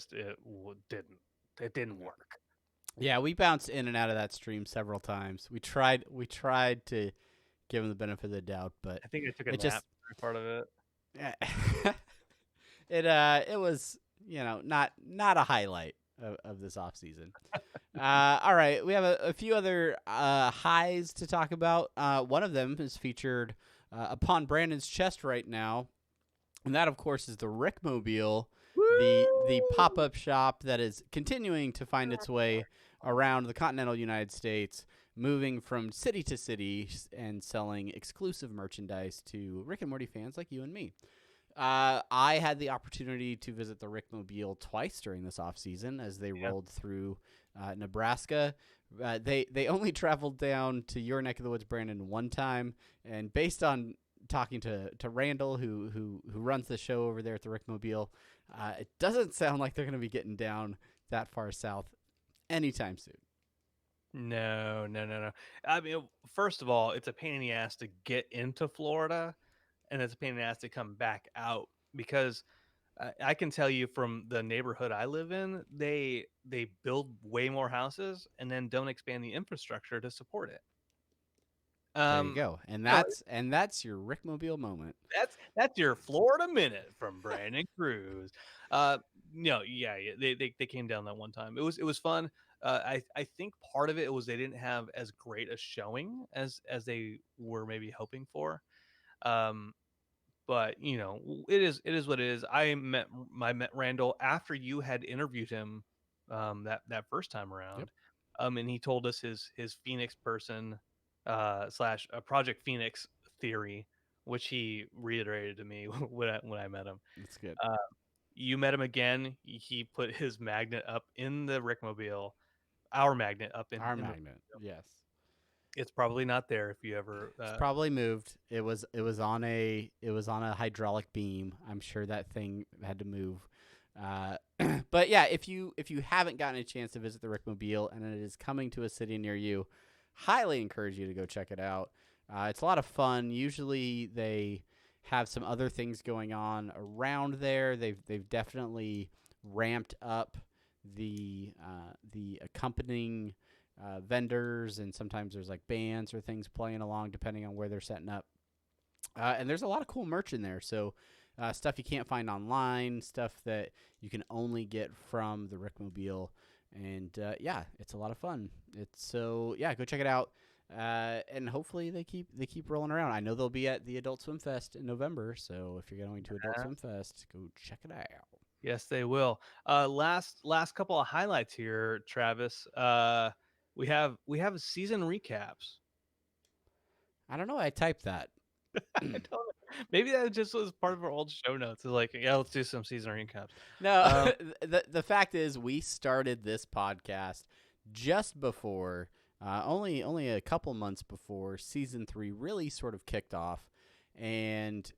didn't work. Yeah, we bounced in and out of that stream several times. We tried to give him the benefit of the doubt, but I think I took a it nap just for part of it. it was not a highlight of this off season. All right, we have a few other highs to talk about. One of them is featured upon Brandon's chest right now, and that of course is the Rickmobile, the pop-up shop that is continuing to find its way around the continental United States, moving from city to city and selling exclusive merchandise to Rick and Morty fans like you and me. I had the opportunity to visit the Rickmobile twice during this off season as they rolled through Nebraska. They only traveled down to your neck of the woods, Brandon, one time, and based on talking to Randall, who runs the show over there at the Rickmobile, it doesn't sound like they're going to be getting down that far south anytime soon. No. I mean, first of all, it's a pain in the ass to get into Florida, and it's a pain in the ass to come back out, because I can tell you from the neighborhood I live in, they build way more houses and then don't expand the infrastructure to support it. There you go, and that's your Rickmobile moment. That's your Florida minute from Brandon Cruz. They came down that one time. It was fun. I think part of it was they didn't have as great a showing as they were maybe hoping for. But it is what it is. I met Randall after you had interviewed him that first time around. Yep. And he told us his Phoenix person slash Project Phoenix theory, which he reiterated to me when I met him. That's good. You met him again. He put his magnet up in the Rickmobile, our magnet up in Our in the magnet, yes. It's probably not there if you ever. It's probably moved. It was on a hydraulic beam. I'm sure that thing had to move. But yeah, if you haven't gotten a chance to visit the Rickmobile and it is coming to a city near you, highly encourage you to go check it out. It's a lot of fun. Usually they have some other things going on around there. They've definitely ramped up the accompanying vendors, and sometimes there's like bands or things playing along depending on where they're setting up. And there's a lot of cool merch in there. So stuff you can't find online, stuff that you can only get from the Rickmobile. And it's a lot of fun. Go check it out. And hopefully they keep rolling around. I know they'll be at the Adult Swim Fest in November. So if you're going to Adult Swim Fest, go check it out. Yes, they will. Last couple of highlights here, Travis. We have season recaps. I don't know. I typed that. I don't know. Maybe that just was part of our old show notes. It's like, yeah, let's do some season recaps. No, the fact is we started this podcast just before, only a couple months before season 3 really sort of kicked off, and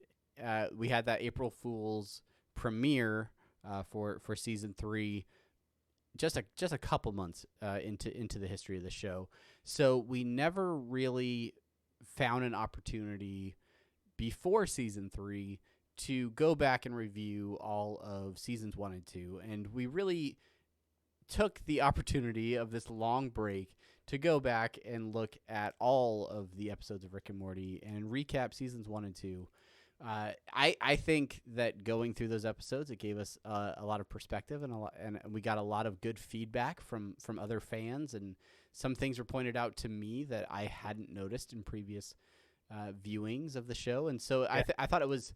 we had that April Fool's premiere for season 3. Just a couple months into the history of the show, so we never really found an opportunity before season 3 to go back and review all of seasons 1 and 2, and we really took the opportunity of this long break to go back and look at all of the episodes of Rick and Morty and recap seasons 1 and 2. I think that going through those episodes, it gave us a lot of perspective and we got a lot of good feedback from other fans, and some things were pointed out to me that I hadn't noticed in previous viewings of the show. And so I thought it was,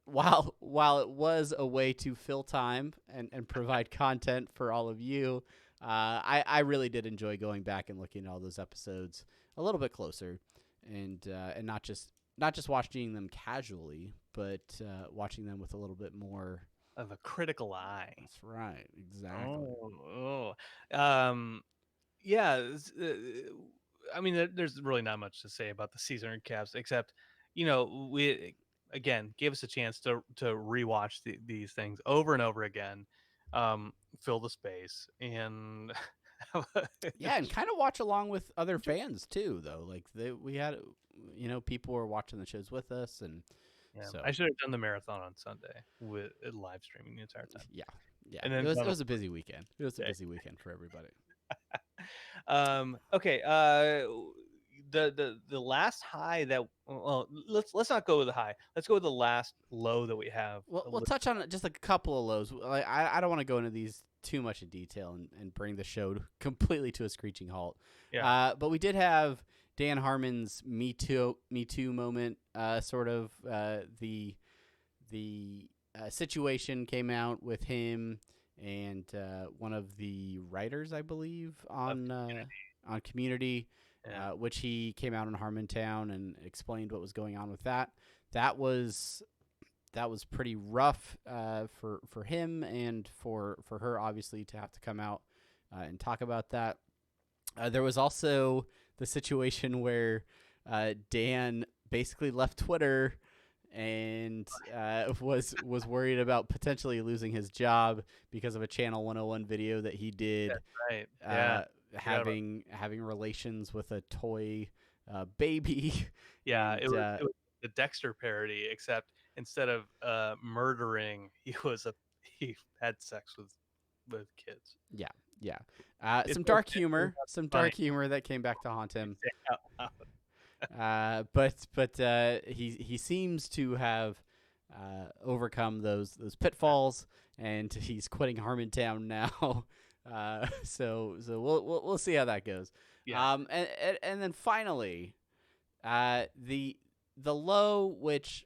while it was a way to fill time and provide content for all of you, I really did enjoy going back and looking at all those episodes a little bit closer, and not just watching them casually, but watching them with a little bit more of a critical eye. That's right, exactly. Yeah. I mean, there's really not much to say about the season recaps, except, we again gave us a chance to rewatch these things over and over again, fill the space, and yeah, and kind of watch along with other fans too, though. Like we had, people were watching the shows with us, and so I should have done the marathon on Sunday with live streaming the entire time. Yeah, And then it was a busy weekend. It was a busy weekend for everybody. Okay. The last high that, well, let's not go with the high. Let's go with the last low that we have. We'll touch on just a couple of lows. I don't want to go into these too much in detail and bring the show completely to a screeching halt. Yeah. But we did have Dan Harmon's Me Too moment. Sort of the situation came out with him and one of the writers, I believe, on Community, which he came out in Harmontown and explained what was going on with that. That was pretty rough for him and for her, obviously, to have to come out and talk about that. There was also the situation where Dan basically left Twitter and was worried about potentially losing his job because of a Channel 101 video that he did. That's right. Yeah. Having relations with a toy baby. Yeah, And, it was the Dexter parody, except instead of murdering, he had sex with kids. Yeah. Some dark humor that came back to haunt him. But he seems to have overcome those pitfalls, and he's quitting Harmontown now. So we'll see how that goes. Yeah. And then finally, the low, which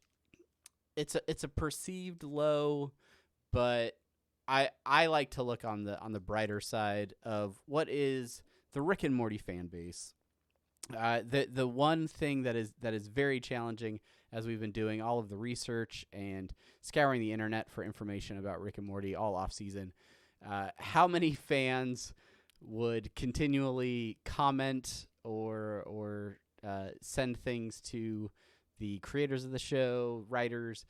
it's a perceived low, but I like to look on the brighter side of what is the Rick and Morty fan base. The one thing that is very challenging, as we've been doing all of the research and scouring the internet for information about Rick and Morty all off season, how many fans would continually comment or send things to the creators of the show, writers,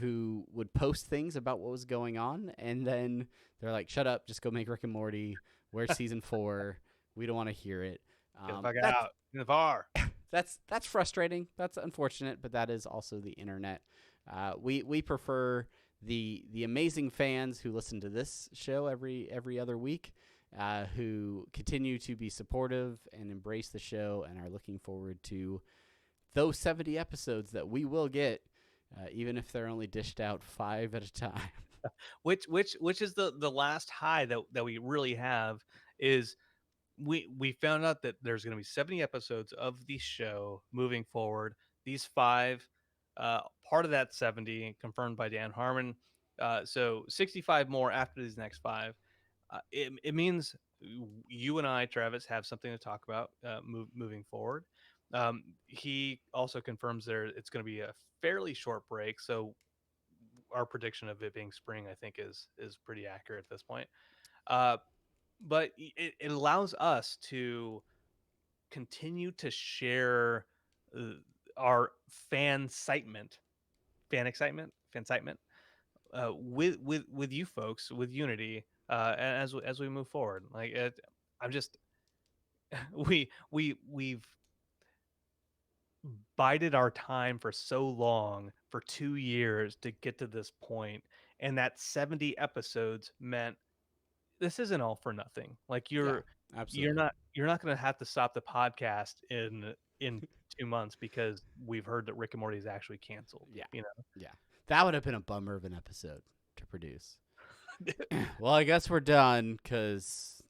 who would post things about what was going on, and then they're like, "Shut up! Just go make Rick and Morty. Where's season 4? We don't want to hear it." Get the fuck out in the bar. That's frustrating. That's unfortunate, but that is also the internet. We prefer the amazing fans who listen to this show every other week, who continue to be supportive and embrace the show and are looking forward to those 70 episodes that we will get, even if they're only dished out 5 at a time. Which is the last high that we really have is we found out that there's going to be 70 episodes of the show moving forward. These 5, part of that 70 confirmed by Dan Harmon. So 65 more after these next 5. It means you and I, Travis, have something to talk about moving forward. He also confirms it's going to be a fairly short break. So our prediction of it being spring, I think, is pretty accurate at this point. But it allows us to continue to share our fan excitement with you folks, with Unity, as we move forward. Like I'm just we've bided our time for so long, for 2 years, to get to this point, and that 70 episodes meant this isn't all for nothing. Like you're Absolutely. you're not going to have to stop the podcast in 2 months because we've heard that Rick and Morty is actually canceled. Yeah. You Yeah. That would have been a bummer of an episode to produce. know, Well, I guess we're done because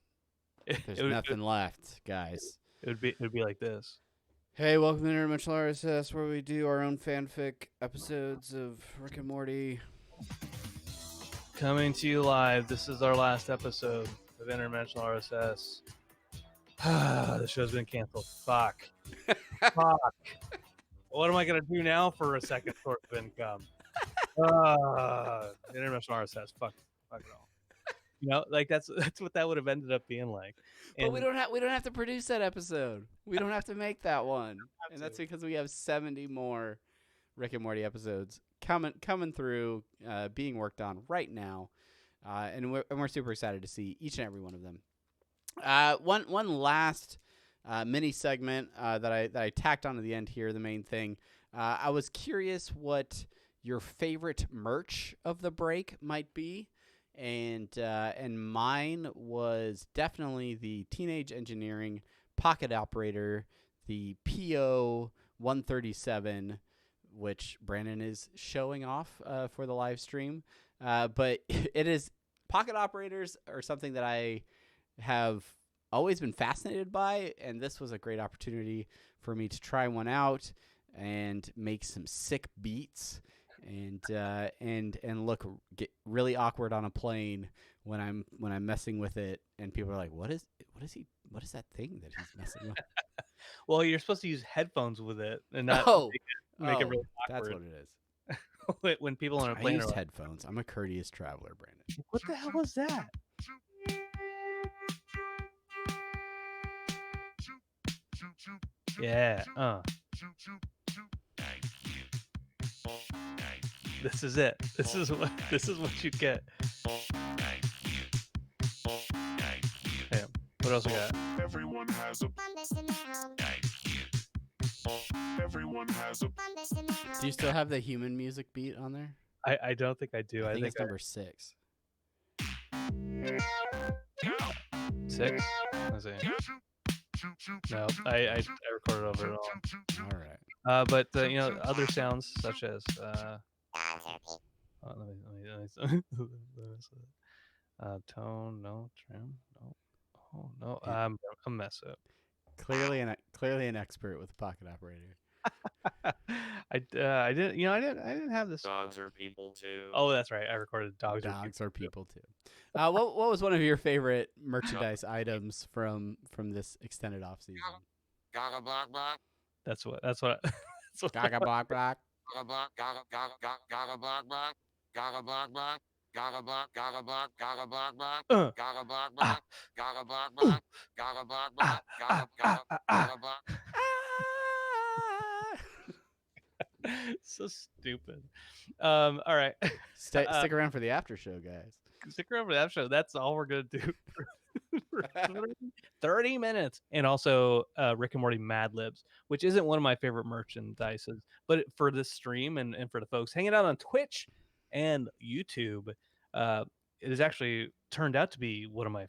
there's it would, nothing left, guys. it would be like this. Hey, welcome to Interdimensional RSS, where we do our own fanfic episodes of Rick and Morty. Coming to you live. This is our last episode of Interdimensional RSS. The show's been canceled. Fuck. Fuck. What am I gonna do now for a second source of income? Interdimensional RSS. Fuck it all. You know, like that's what that would have ended up being like. But we don't have to produce that episode. We don't have to make that one, and that's because we have 70 more Rick and Morty episodes coming through, being worked on right now, and we're super excited to see each and every one of them. One last mini segment that I tacked onto the end here. The main thing, I was curious what your favorite merch of the break might be. And mine was definitely the Teenage Engineering Pocket Operator, the PO 137, which Brandon is showing off for the live stream. But it is pocket operators are something that I have always been fascinated by, and this was a great opportunity for me to try one out and make some sick beats. And get really awkward on a plane when I'm messing with it, and people are like, what is that thing that he's messing with? Well, you're supposed to use headphones with it and not make it really That's awkward. what it is. When people on a I plane used are like, headphones. I'm a courteous traveler, Brandon. what the hell was that? Yeah. This is it. This is what you get. Damn. What else we got? Everyone has a. Everyone has a. Do you still have the human music beat on there? I don't think I do. I think it's number 6. 6. Let's see. No, I recorded over it all. All right. But you know, other sounds such as let me tone, no, trim, no, oh no, I'm a mess up. Clearly an expert with pocket operator. I didn't have this. Dogs are people too. Oh, that's right. I recorded dogs Are people too. What was one of your favorite merchandise items from this extended off season? Gaga block block. That's what. Gaga block block. Gaga block. Gaga block block. Gaga block block. Gaga block. Gaga block. Gaga block block. Gaga block block. Gaga block block. Gaga block block. Gaga block. So stupid. All right. Stick around for the after show, guys. Stick around for that show. That's all we're gonna do for 30 minutes. And also Rick and Morty Mad Libs, which isn't one of my favorite merchandises, but for this stream and for the folks hanging out on Twitch and YouTube, it has actually turned out to be one of my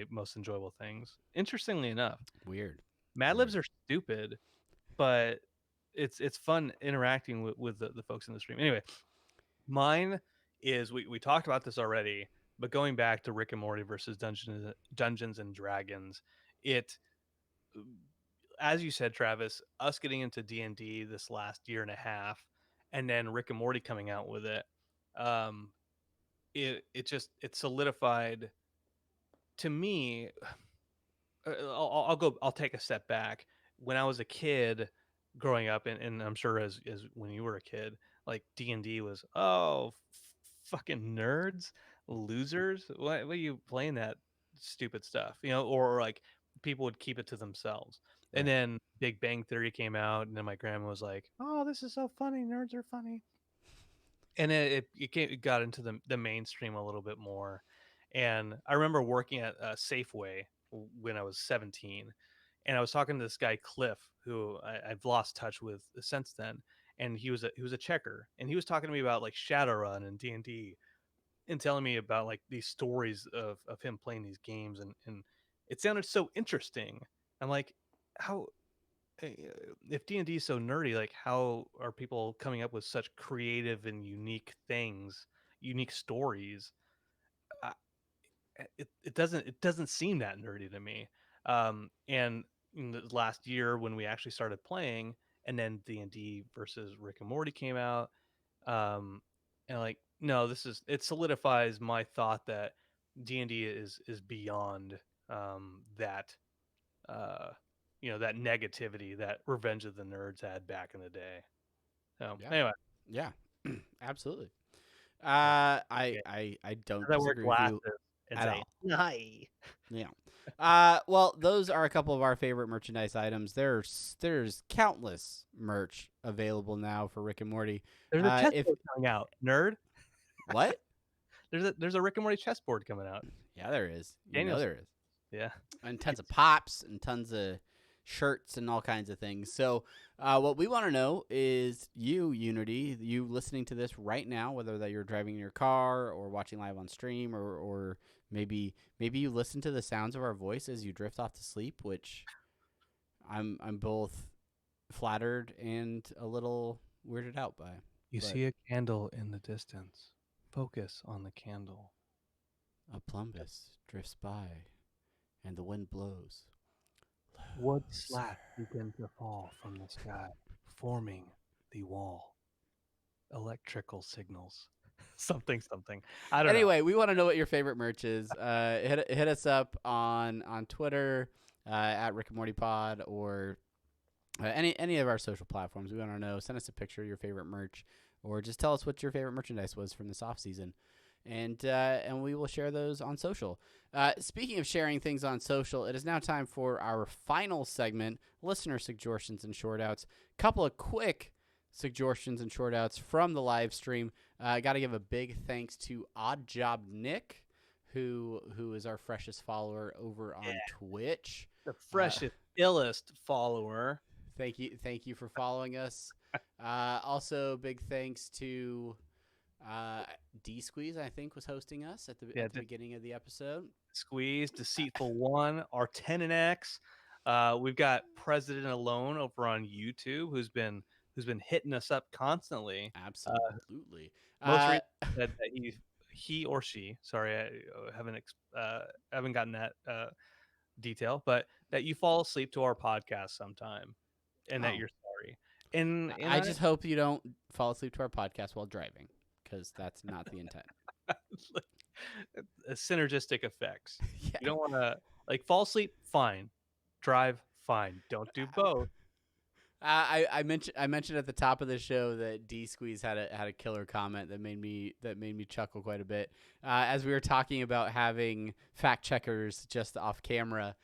most enjoyable things. Interestingly enough. Weird. Mad Libs are stupid, but it's fun interacting with the folks in the stream. Anyway, mine is we talked about this already, but going back to Rick and Morty versus Dungeons and Dragons, it, as you said, Travis, us getting into D&D this last year and a half, and then Rick and Morty coming out with it, it solidified to me. I'll take a step back. When I was a kid growing up, and I'm sure as when you were a kid, like D&D was fucking nerds, losers. Why are you playing that stupid stuff? You know, or like people would keep it to themselves. Right. And then Big Bang Theory came out, and then my grandma was like, "Oh, this is so funny. Nerds are funny." And it got into the mainstream a little bit more. And I remember working at Safeway when I was 17, and I was talking to this guy Cliff, who I've lost touch with since then. And he was a checker, and he was talking to me about like Shadowrun and D&D, and telling me about like these stories of him playing these games and it sounded so interesting. I'm like, how if D&D is so nerdy, like how are people coming up with such creative and unique things, unique stories? Uh, it doesn't seem that nerdy to me. And in the last year when we actually started playing, and then D&D versus Rick and Morty came out, and like no, it solidifies my thought that D&D is beyond that uh that negativity that Revenge of the Nerds had back in the day. So Yeah. anyway, Yeah. Absolutely. okay. I don't As I wear disagree with you glasses and at say, all. "Hi." Yeah. Well, those are a couple of our favorite merchandise items. There's countless merch available now for Rick and Morty. There's a If chessboard coming out, nerd. what? There's a Rick and Morty chessboard coming out. Yeah, there is. Daniel There is. Yeah. And tons of pops and tons of shirts and all kinds of things. So what we want to know is you, Unity, you listening to this right now, whether that you're driving in your car or watching live on stream, or maybe you listen to the sounds of our voice as you drift off to sleep, which I'm both flattered and a little weirded out by. You But see a candle in the distance. Focus on the candle. a plumbus drifts by and the wind blows. Wood slats begin to fall from the sky, forming the wall. Electrical signals. something. I don't know. Anyway, we want to know what your favorite merch is. Hit us up on Twitter at Rick and Morty Pod, or any of our social platforms. We want to know. Send us a picture of your favorite merch, or just tell us what your favorite merchandise was from this off season, and we will share those on social. Speaking of sharing things on social, it is now time for our final segment: listener suggestions and short outs. Couple of quick suggestions and short outs from the live stream. I got to give a big thanks to Odd Job Nick, who is our freshest follower over on Twitch. The freshest, illest follower. Thank you for following us. Also, big thanks to D Squeeze, I think, was hosting us at the beginning of the episode. Squeeze, Deceitful One, our 10 and X. We've got President Alone over on YouTube, who's been hitting us up constantly. Absolutely. Most recently said that he or she, sorry, I haven't gotten that detail, but that you fall asleep to our podcast sometime, and that you're sorry. And I just hope you don't fall asleep to our podcast while driving, because that's not the intent. Synergistic effects. Yeah. You don't want to fall asleep. Fine, drive. Fine. Don't do both. I mentioned at the top of the show that D Squeeze had a killer comment that made me chuckle quite a bit. As we were talking about having fact checkers just off camera,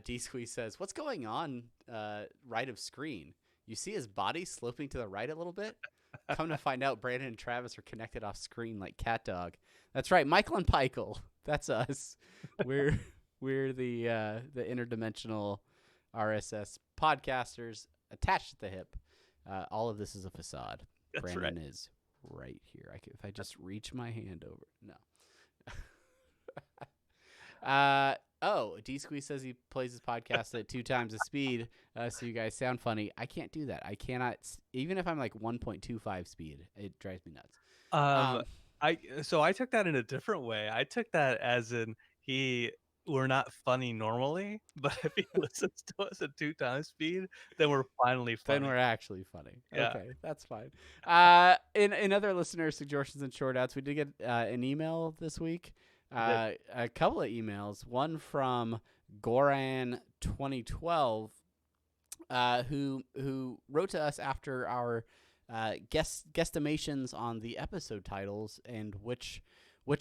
D Squeeze says, "What's going on right of screen? You see his body sloping to the right a little bit? Come to find out, Brandon and Travis are connected off screen like cat dog." That's right, Michael and Pikel. That's us. We're the interdimensional RSS podcasters attached at the hip. All of this is a facade. That's Brandon right. is right here. If I just reach my hand over. No. D Squeeze says he plays his podcast at 2 times the speed, so you guys sound funny. I can't do that. I cannot, even if I'm like 1.25 speed, it drives me nuts. I took that in a different way. I took that as in we're not funny normally, but if he listens to us at 2 times speed, then we're finally funny. Then we're actually funny. Yeah. Okay, that's fine. In other listener suggestions and short outs, we did get an email this week. A couple of emails. One from Goran 2012, who wrote to us after our guesstimations on the episode titles and which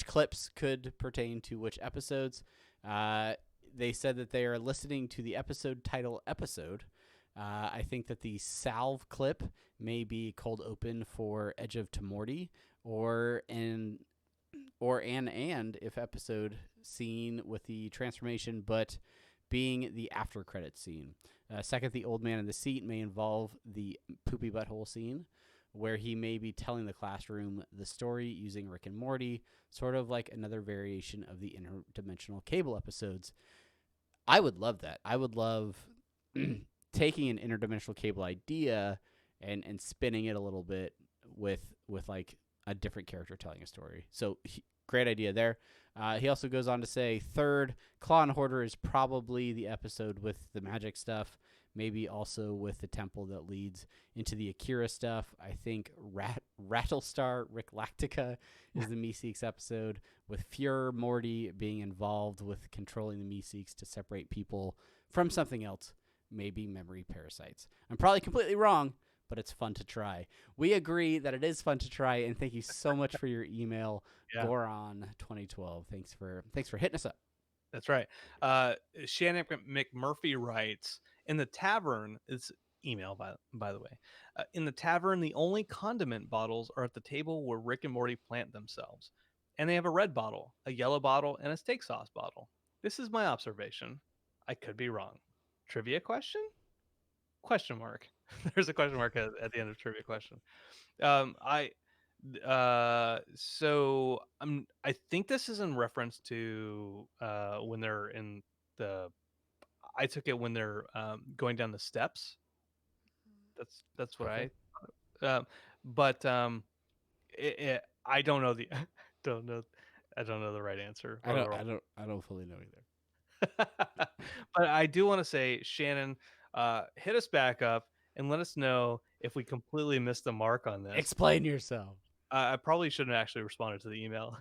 clips could pertain to which episodes. They said that they are listening to the episode title episode. I think that the salve clip may be cold open for Edge of Morty, or an if episode scene with the transformation, but being the after credit scene. Second, the old man in the seat may involve the poopy butthole scene, where he may be telling the classroom the story using Rick and Morty, sort of like another variation of the interdimensional cable episodes. I would love that. I would love taking an interdimensional cable idea and spinning it a little bit with like a different character telling a story. So great idea there. He also goes on to say, third, Claw and Hoarder is probably the episode with the magic stuff, maybe also with the temple that leads into the Akira stuff. I think Rattlestar Rick Lactica is the Meeseeks episode, with Fuhrer Morty being involved with controlling the Meeseeks to separate people from something else, maybe memory parasites. I'm probably completely wrong, but it's fun to try. We agree that it is fun to try, and thank you so much for your email, Goron2012. Thanks for hitting us up. That's right. Shannon McMurphy writes, in the tavern, it's email by the way, in the tavern, the only condiment bottles are at the table where Rick and Morty plant themselves. And they have a red bottle, a yellow bottle, and a steak sauce bottle. This is my observation. I could be wrong. Trivia question? Question mark. There's a question mark at the end of trivia question. So I think this is in reference to when they're in the. I took it when they're going down the steps. That's what Okay. I don't know the don't know I don't know the right answer. I don't fully know either. But I do want to say, Shannon, hit us back up and let us know if we completely missed the mark on this. Explain yourself. I probably shouldn't have actually responded to the email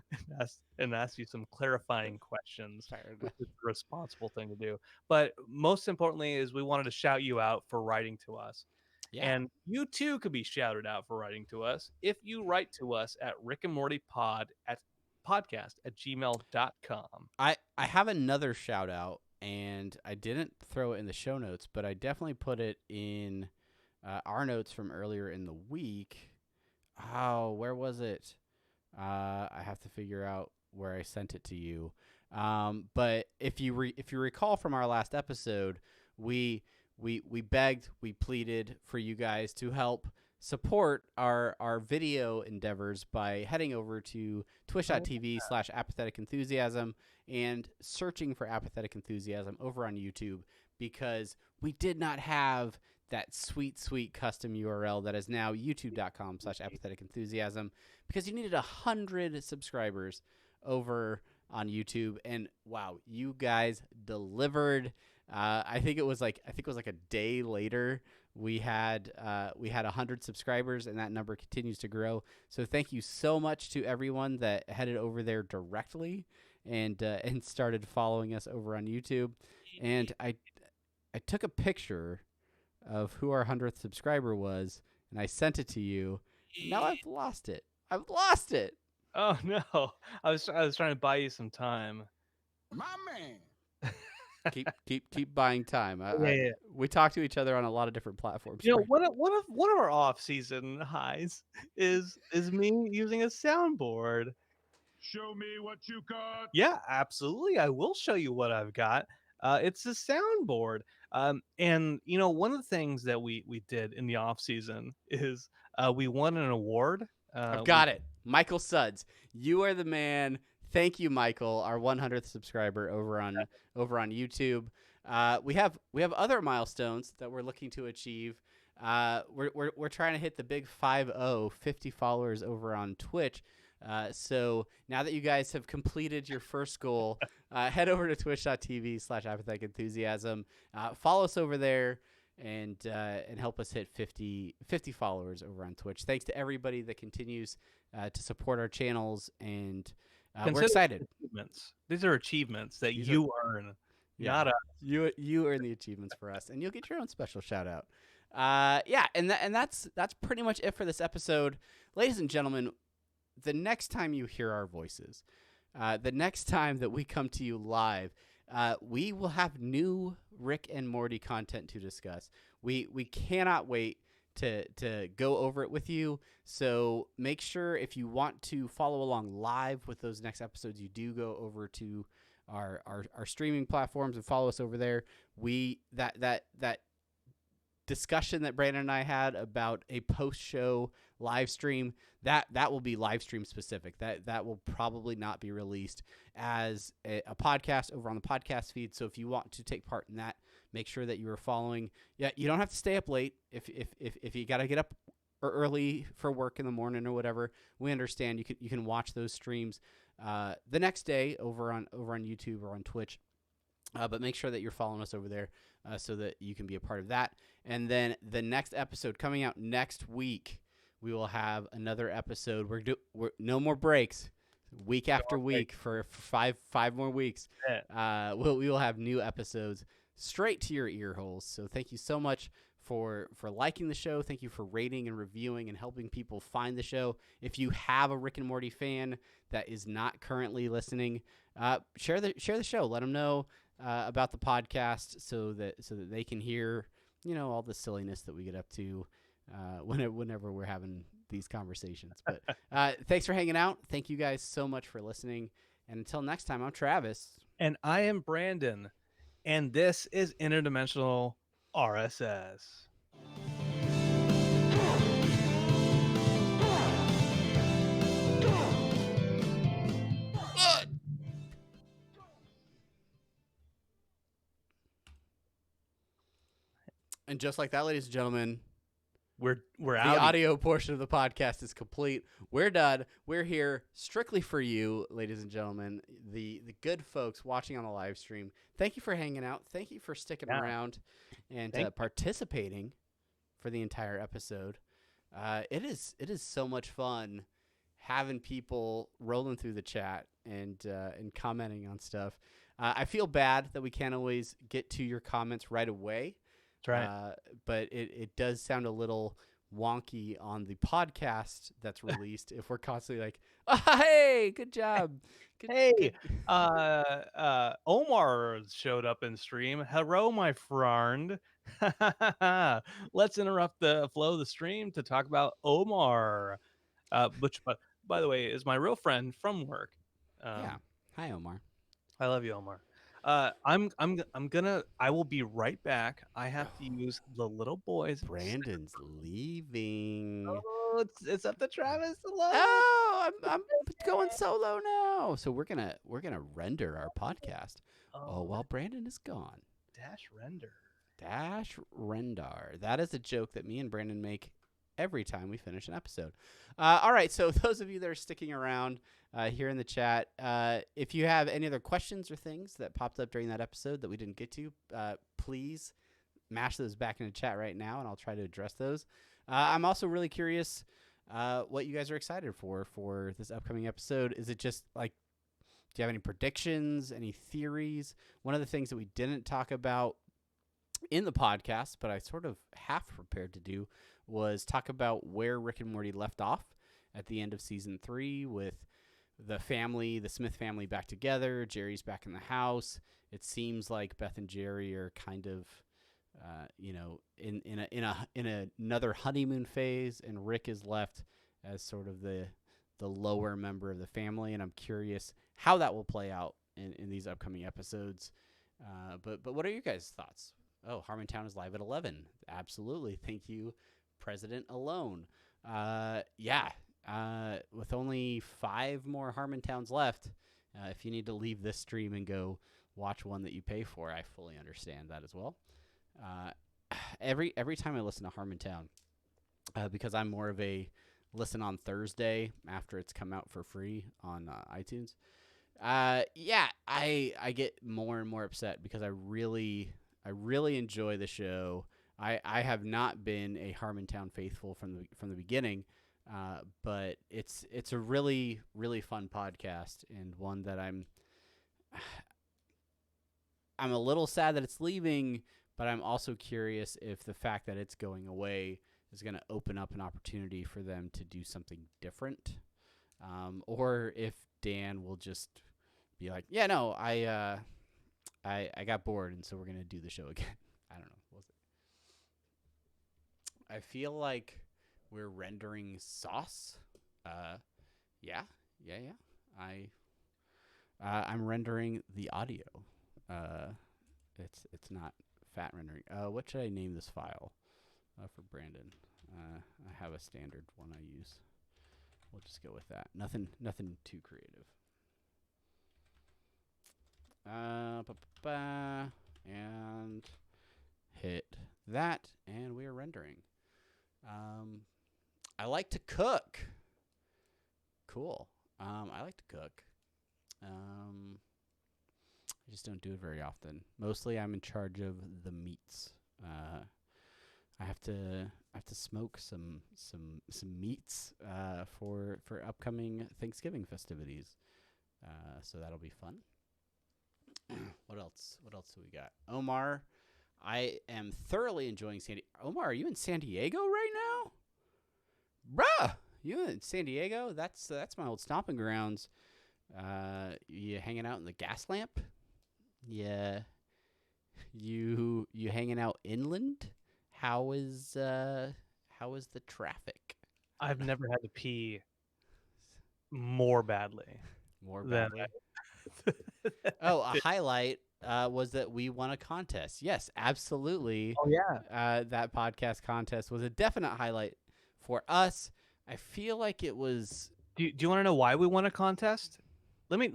and asked you some clarifying questions, which is the responsible thing to do. But most importantly is we wanted to shout you out for writing to us. Yeah. And you too could be shouted out for writing to us if you write to us at RickandMortyPodcast@gmail.com. I have another shout out, and I didn't throw it in the show notes, but I definitely put it in our notes from earlier in the week. Oh, where was it? I have to figure out where I sent it to you. But if you recall from our last episode, we begged, we pleaded for you guys to help support our video endeavors by heading over to twitch.tv/apathetic enthusiasm and searching for Apathetic Enthusiasm over on YouTube, because we did not have that sweet custom URL that is now youtube.com/apathetic enthusiasm, because you needed 100 subscribers over on YouTube. And wow, you guys delivered. I think it was like a day later we had 100 subscribers, and that number continues to grow. So thank you so much to everyone that headed over there directly and started following us over on YouTube. And I took a picture of who our 100th subscriber was, and I sent it to you. Now I've lost it. Oh no! I was trying to buy you some time. My man. Keep buying time. Yeah. We talk to each other on a lot of different platforms. You know, one of our off-season highs is me using a soundboard. Show me what you got. Yeah, absolutely. I will show you what I've got. It's a soundboard. And you know, one of the things that we did in the off-season is we won an award. I've got it. Michael Suds, you are the man. Thank you, Michael, our 100th subscriber over on YouTube. We have other milestones that we're looking to achieve. We're trying to hit the big 50 followers over on Twitch. So now that you guys have completed your first goal, head over to twitch.tv/apathetic enthusiasm. Follow us over there and help us hit 50 followers over on Twitch. Thanks to everybody that continues to support our channels, and we're excited. These are achievements that you earn, not us. You earn the achievements for us, and you'll get your own special shout out. And that's pretty much it for this episode, ladies and gentlemen. The next time you hear our voices, the next time that we come to you live, we will have new Rick and Morty content to discuss. We cannot wait to go over it with you. So make sure, if you want to follow along live with those next episodes, you do go over to our streaming platforms and follow us over there. That discussion that Brandon and I had about a post-show live stream, that will be live stream specific. That will probably not be released as a podcast over on the podcast feed. So if you want to take part in that, make sure that you are following. Yeah, you don't have to stay up late if you got to get up early for work in the morning or whatever. We understand. You can watch those streams the next day over on YouTube or on Twitch. But make sure that you're following us over there so that you can be a part of that. And then the next episode coming out next week, we will have another episode. We're no more breaks, week after week for five more weeks. We will have new episodes straight to your ear holes. So thank you so much for liking the show. Thank you for rating and reviewing and helping people find the show. If you have a Rick and Morty fan that is not currently listening, share the show. Let them know about the podcast so that they can hear, all the silliness that we get up to whenever we're having these conversations. But thanks for hanging out. Thank you guys so much for listening. And until next time, I'm Travis. And I am Brandon. And this is Interdimensional RSS. And just like that, ladies and gentlemen, we're out. The audio portion of the podcast is complete. We're done. We're here strictly for you, ladies and gentlemen, the good folks watching on the live stream. Thank you for hanging out. Thank you for sticking around and participating for the entire episode. It is so much fun having people rolling through the chat and commenting on stuff. I feel bad that we can't always get to your comments right away. That's right. But it does sound a little wonky on the podcast that's released if we're constantly like, oh, hey, good job. Omar showed up in stream. Hello, my friend. Let's interrupt the flow of the stream to talk about Omar, which, by the way, is my real friend from work. Yeah. Hi, Omar. I love you, Omar. I will be right back. I have to use the little boys. Brandon's leaving. Oh, it's up to Travis alone. Oh, I'm going solo now. So we're gonna render our podcast. While Brandon is gone. Dash render. That is a joke that me and Brandon make every time we finish an episode. All right, so those of you that are sticking around here in the chat, if you have any other questions or things that popped up during that episode that we didn't get to, please mash those back in the chat right now, and I'll try to address those. I'm also really curious what you guys are excited for this upcoming episode. Is it just like, do you have any predictions, any theories? One of the things that we didn't talk about in the podcast, but I sort of half prepared to do, was talk about where Rick and Morty left off at the end of season 3 with the Smith family back together. Jerry's back in the house. It seems like Beth and Jerry are kind of, in another honeymoon phase, and Rick is left as sort of the lower member of the family. And I'm curious how that will play out in these upcoming episodes. But what are your guys' thoughts? Oh, Harmontown is live at 11. Absolutely. Thank you, President Alone. With only 5 more Harmontowns left, if you need to leave this stream and go watch one that you pay for, I fully understand that as well. Every time I listen to Harmontown, because I'm more of a listen on Thursday after it's come out for free on iTunes, I get more and more upset because I really enjoy the show. I have not been a Harmontown faithful from the beginning, but it's a really, really fun podcast, and one that I'm a little sad that it's leaving, but I'm also curious if the fact that it's going away is going to open up an opportunity for them to do something different, or if Dan will just be like, yeah, no, I got bored, and so we're going to do the show again. I don't know. We'll see. I feel like we're rendering sauce. I'm rendering the audio. It's not fat rendering. What should I name this file? for Brandon. I have a standard one I use. We'll just go with that. Nothing too creative. And hit that, and we are rendering. I like to cook. Cool. I like to cook. I just don't do it very often. Mostly, I'm in charge of the meats. I have to smoke some meats for upcoming Thanksgiving festivities. So that'll be fun. What else? What else do we got? Omar, I am thoroughly enjoying Omar, are you in San Diego right now? Bruh, you in San Diego? That's my old stomping grounds. You hanging out in the gas lamp? Yeah. You hanging out inland? How is the traffic? I've never had to pee more badly. More than badly. Oh, a highlight was that we won a contest. Yes, absolutely. Oh yeah. That podcast contest was a definite highlight for us. I feel like it was. Do you want to know why we won a contest? Let me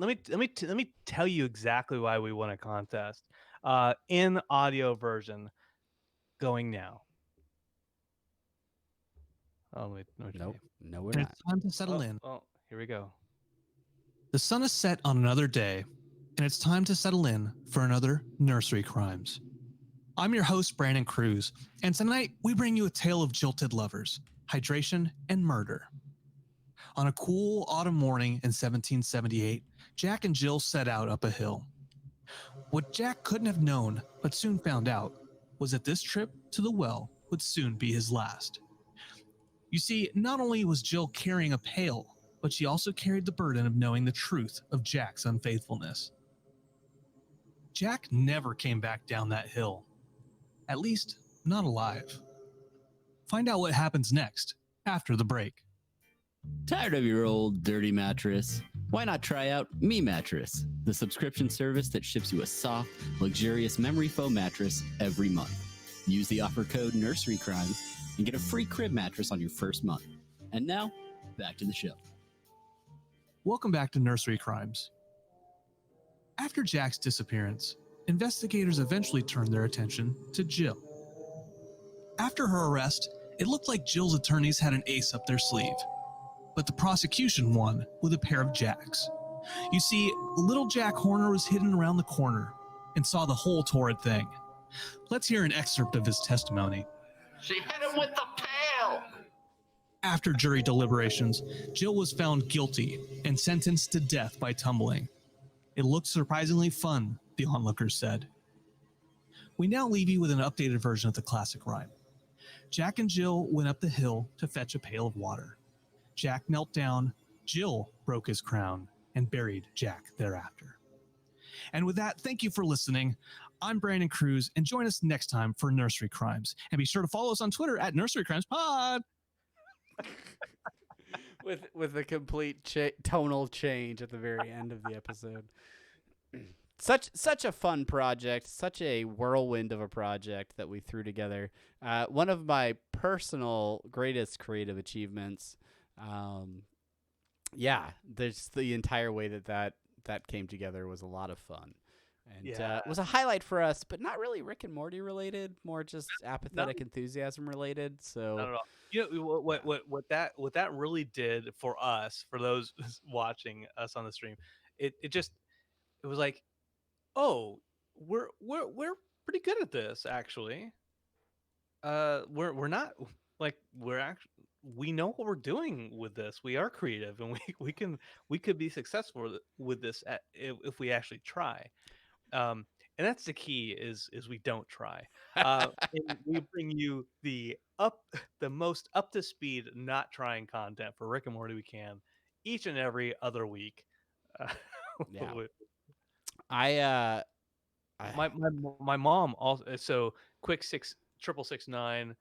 tell you exactly why we won a contest. In audio version, going now. Oh wait, Nope. No, we're And not. it's time to settle in. Oh, here we go. The sun is set on another day, and it's time to settle in for another Nursery Crimes. I'm your host, Brandon Cruz, and tonight we bring you a tale of jilted lovers, hydration, and murder. On a cool autumn morning in 1778, Jack and Jill set out up a hill. What Jack couldn't have known, but soon found out, was that this trip to the well would soon be his last. You see, not only was Jill carrying a pail, but she also carried the burden of knowing the truth of Jack's unfaithfulness. Jack never came back down that hill. At least, not alive. Find out what happens next, after the break. Tired of your old dirty mattress? Why not try out Me Mattress, the subscription service that ships you a soft, luxurious memory foam mattress every month. Use the offer code NurseryCrimes and get a free crib mattress on your first month. And now, back to the show. Welcome back to Nursery Crimes. After Jack's disappearance, investigators eventually turned their attention to Jill. After her arrest, it looked like Jill's attorneys had an ace up their sleeve, but the prosecution won with a pair of Jacks. You see, little Jack Horner was hidden around the corner and saw the whole torrid thing. Let's hear an excerpt of his testimony. She hit him with the pail! After jury deliberations, Jill was found guilty and sentenced to death by tumbling. It looked surprisingly fun, the onlookers said. We now leave you with an updated version of the classic rhyme. Jack and Jill went up the hill to fetch a pail of water. Jack knelt down, Jill broke his crown, and buried Jack thereafter. And with that, thank you for listening. I'm Brandon Cruz, and join us next time for Nursery Crimes. And be sure to follow us on Twitter at NurseryCrimesPod. with a complete tonal change at the very end of the episode. Such a fun project, such a whirlwind of a project that we threw together. One of my personal greatest creative achievements. There's the entire way that came together was a lot of fun. And it was a highlight for us, but not really Rick and Morty related, more just apathetic enthusiasm related. So Not at all. You know what that really did for us, for those watching us on the stream, it was like, oh, we're pretty good at this actually. We're not like we know what we're doing with this. We are creative, and we could be successful with this if we actually try. And that's the key is we don't try. And we bring you the most up to speed, not trying content for Rick and Morty we can each and every other week. My mom also, so quick 66669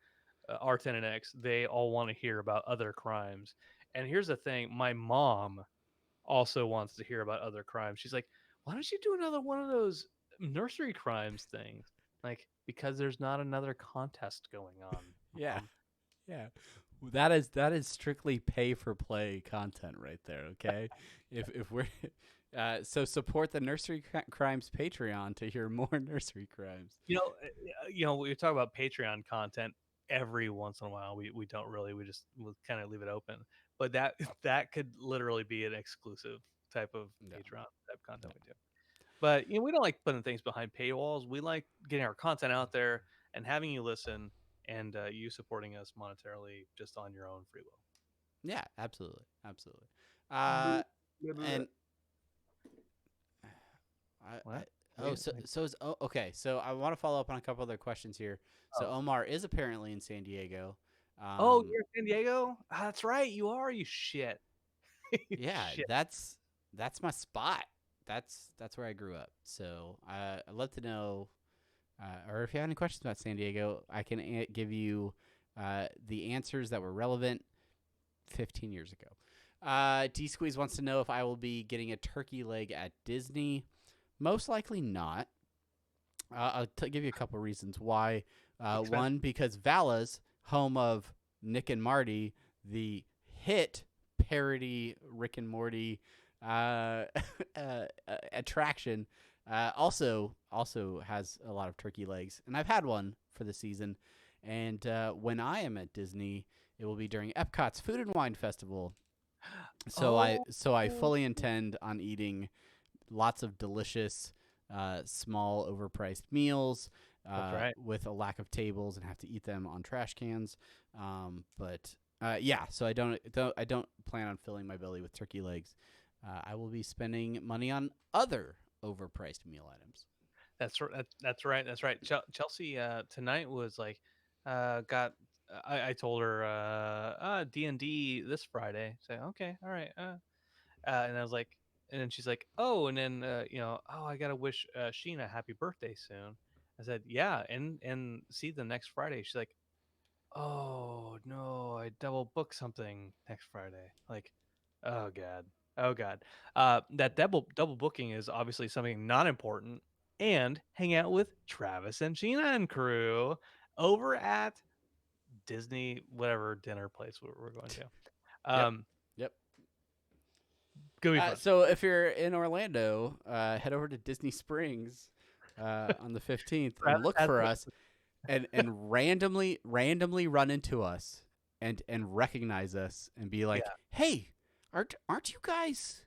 R10 and X, they all want to hear about other crimes. And here's the thing, my mom also wants to hear about other crimes. She's like, why don't you do another one of those nursery crimes things? Like, because there's not another contest going on. Yeah. Yeah. That is strictly pay for play content right there, okay? if we're so support the Nursery Crimes Patreon to hear more nursery crimes. We talk about Patreon content every once in a while. We don't really. We'll kind of leave it open. But that could literally be an exclusive type of No. Patreon type content we do. But we don't like putting things behind paywalls. We like getting our content out there and having you listen, and you supporting us monetarily just on your own free will. Yeah, absolutely. And What? okay. So I want to follow up on a couple other questions here. So Omar is apparently in San Diego. You're in San Diego? That's right, you are. You shit. Yeah, Shit. that's my spot. That's where I grew up. So I'd love to know, or if you have any questions about San Diego, I can give you the answers that were relevant 15 years ago. D Squeeze wants to know if I will be getting a turkey leg at Disney. Most likely not. I'll give you a couple reasons why. One, because Vala's, home of Nick and Marty, the hit parody Rick and Morty attraction, also has a lot of turkey legs, and I've had one for the season. And when I am at Disney, it will be during Epcot's Food and Wine Festival. So I fully intend on eating lots of delicious, small, overpriced meals. With a lack of tables, and have to eat them on trash cans. So I don't plan on filling my belly with turkey legs. I will be spending money on other overpriced meal items. That's right. Chelsea tonight was like, I told her D&D this Friday. Say okay, all right. And I was like, and then she's like, oh, and then I gotta wish Sheena happy birthday soon. I said, yeah, and see the next Friday. She's like, oh no, I double booked something next Friday. Like, oh god. That double booking is obviously something not important. And hang out with Travis and Sheena and crew over at Disney, whatever dinner place we're going to. Yep. Gonna be fun. So if you're in Orlando, head over to Disney Springs on the 15th and look for us, and randomly run into us and recognize us and be like, hey, aren't you guys?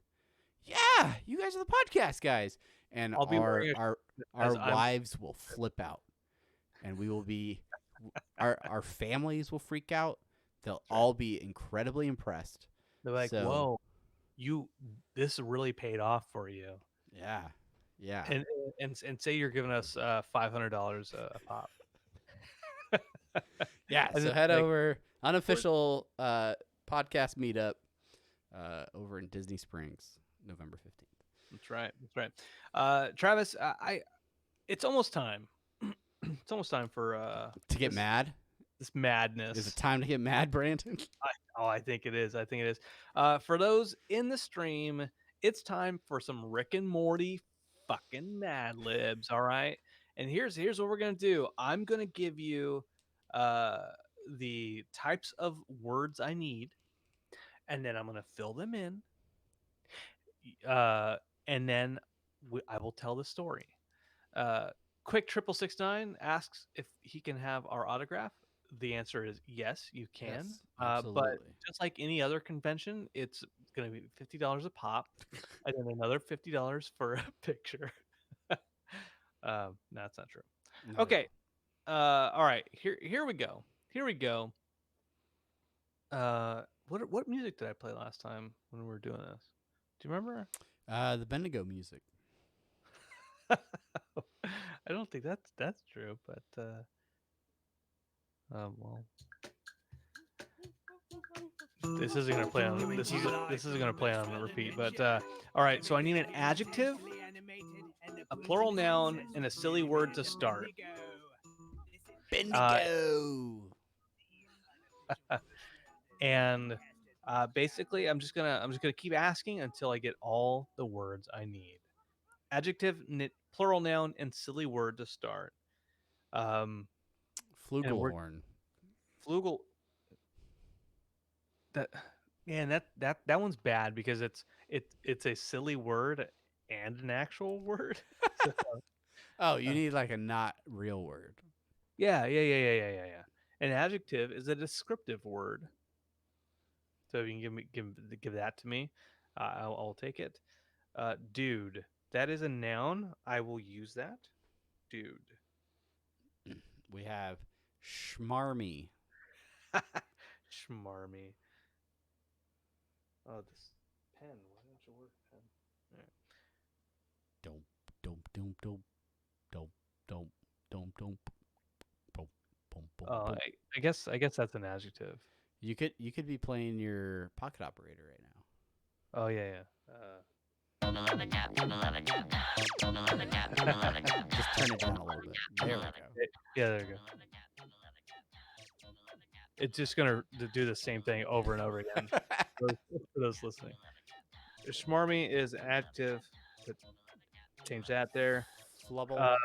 Yeah, you guys are the podcast guys. And our wives will flip out, and we will be our families will freak out. They'll all be incredibly impressed. They're like, whoa, this really paid off for you. Yeah. And say you're giving us $500 a pop. Yeah, so head over, unofficial podcast meetup over in Disney Springs, November 15th. That's right. Travis, it's almost time. It's almost time for to get mad. This madness. Is it time to get mad, Brandon? I think it is. For those in the stream, it's time for some Rick and Morty fucking Mad Libs. All right, and here's what we're gonna do. I'm gonna give you the types of words I need, and then I'm gonna fill them in. And then I will tell the story. Quick 6669 asks if he can have our autograph. The answer is yes, you can. Yes, absolutely. But just like any other convention, it's going to be $50 a pop, and then another $50 for a picture. No, that's not true. No, okay. All right. Here we go. What music did I play last time when we were doing this? Do you remember? The Bendigo music. I don't think that's true, but well, this isn't gonna play on this isn't gonna play on repeat. But all right, so I need an adjective, a plural noun, and a silly word to start. Bendigo. And basically, I'm just gonna keep asking until I get all the words I need. Adjective, plural noun, and silly word to start. Flugelhorn. Flugel. That man, that one's bad because it's a silly word and an actual word. So, Oh, you need like a not real word. yeah. An adjective is a descriptive word. So if you can give that to me, I'll take it. Dude, that is a noun. I will use that. Dude. We have schmarmy. Schmarmy. Oh, this pen. Why don't you work pen? All right. Don't, don't, don't, don't, don't, don't, don't. Oh, I guess that's an adjective. You could be playing your pocket operator right now. Oh yeah. Just turn it down a little bit. There we go. Yeah, there we go. It's just gonna do the same thing over and over again for those listening. Schmarmy is adjective. Change that there. Flubble.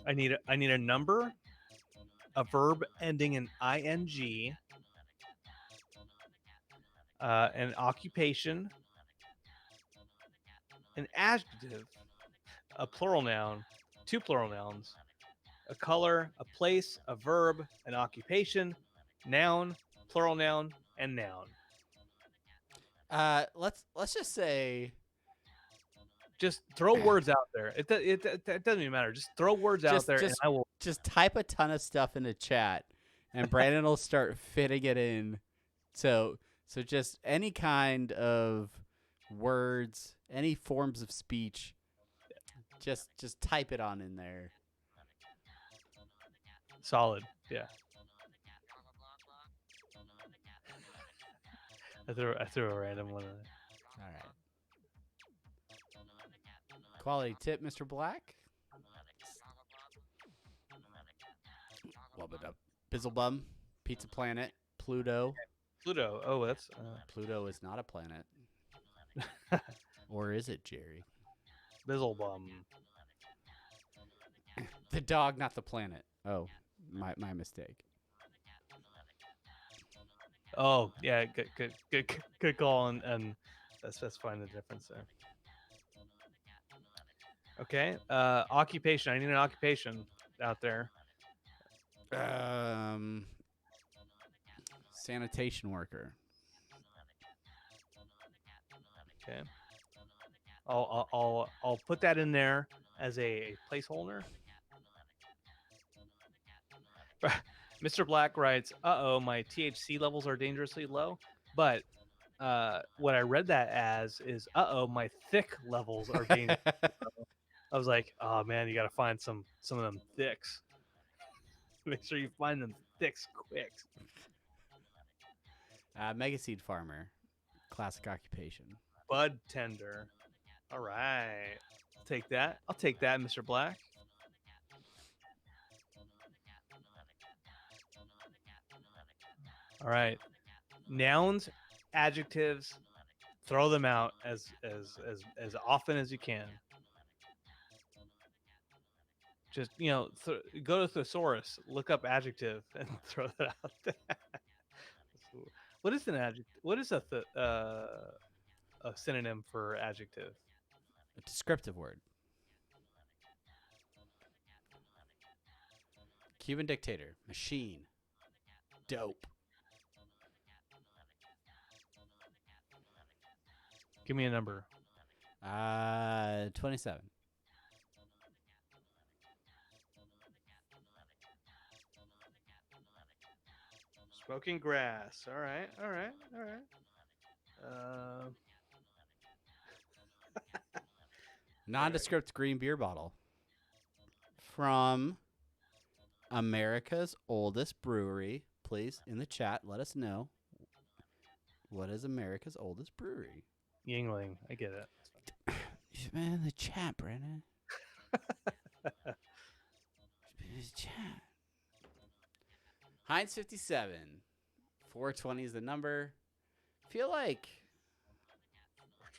I need a number, a verb ending in ing, an occupation, an adjective, a plural noun, two plural nouns, a color, a place, a verb, an occupation, noun, plural noun, and noun. Let's just say. Just throw words out there. It doesn't even matter. Just throw words out there, and I will just type a ton of stuff in the chat, and Brandon will start fitting it in. So just any kind of words, any forms of speech, just type it on in there. Solid, yeah. I threw a random one in there. All right. Quality tip, Mr. Black. Wubba dub. Bizzlebum, Pizza Planet, Pluto. Pluto. Oh, that's Pluto is not a planet. Or is it, Jerry? Bizzlebum. The dog, not the planet. Oh, my mistake. Oh, yeah, good call, and specifying the difference there. Okay, occupation. I need an occupation out there. Sanitation worker. Okay. I'll put that in there as a placeholder. Mr. Black writes, "Uh-oh, my THC levels are dangerously low." But what I read that as is, "Uh-oh, my thick levels are dangerously low." I was like, "Oh man, you got to find some of them thicks. Make sure you find them thicks quick." Mega seed farmer, classic occupation. Bud tender. All right, I'll take that, Mr. Black. All right, nouns, adjectives, throw them out as often as you can. Just go to thesaurus, look up adjective, and throw that out there. What is an adjective? What is a synonym for adjective? A descriptive word. Cuban dictator. Machine. Dope. Give me a number. 27. Smoking grass. All right. Nondescript green beer bottle. From America's oldest brewery. Please, in the chat, let us know. What is America's oldest brewery? Yingling. I get it. Man, the chat, Brandon. Chat. Heinz 57. 420 is the number. Feel like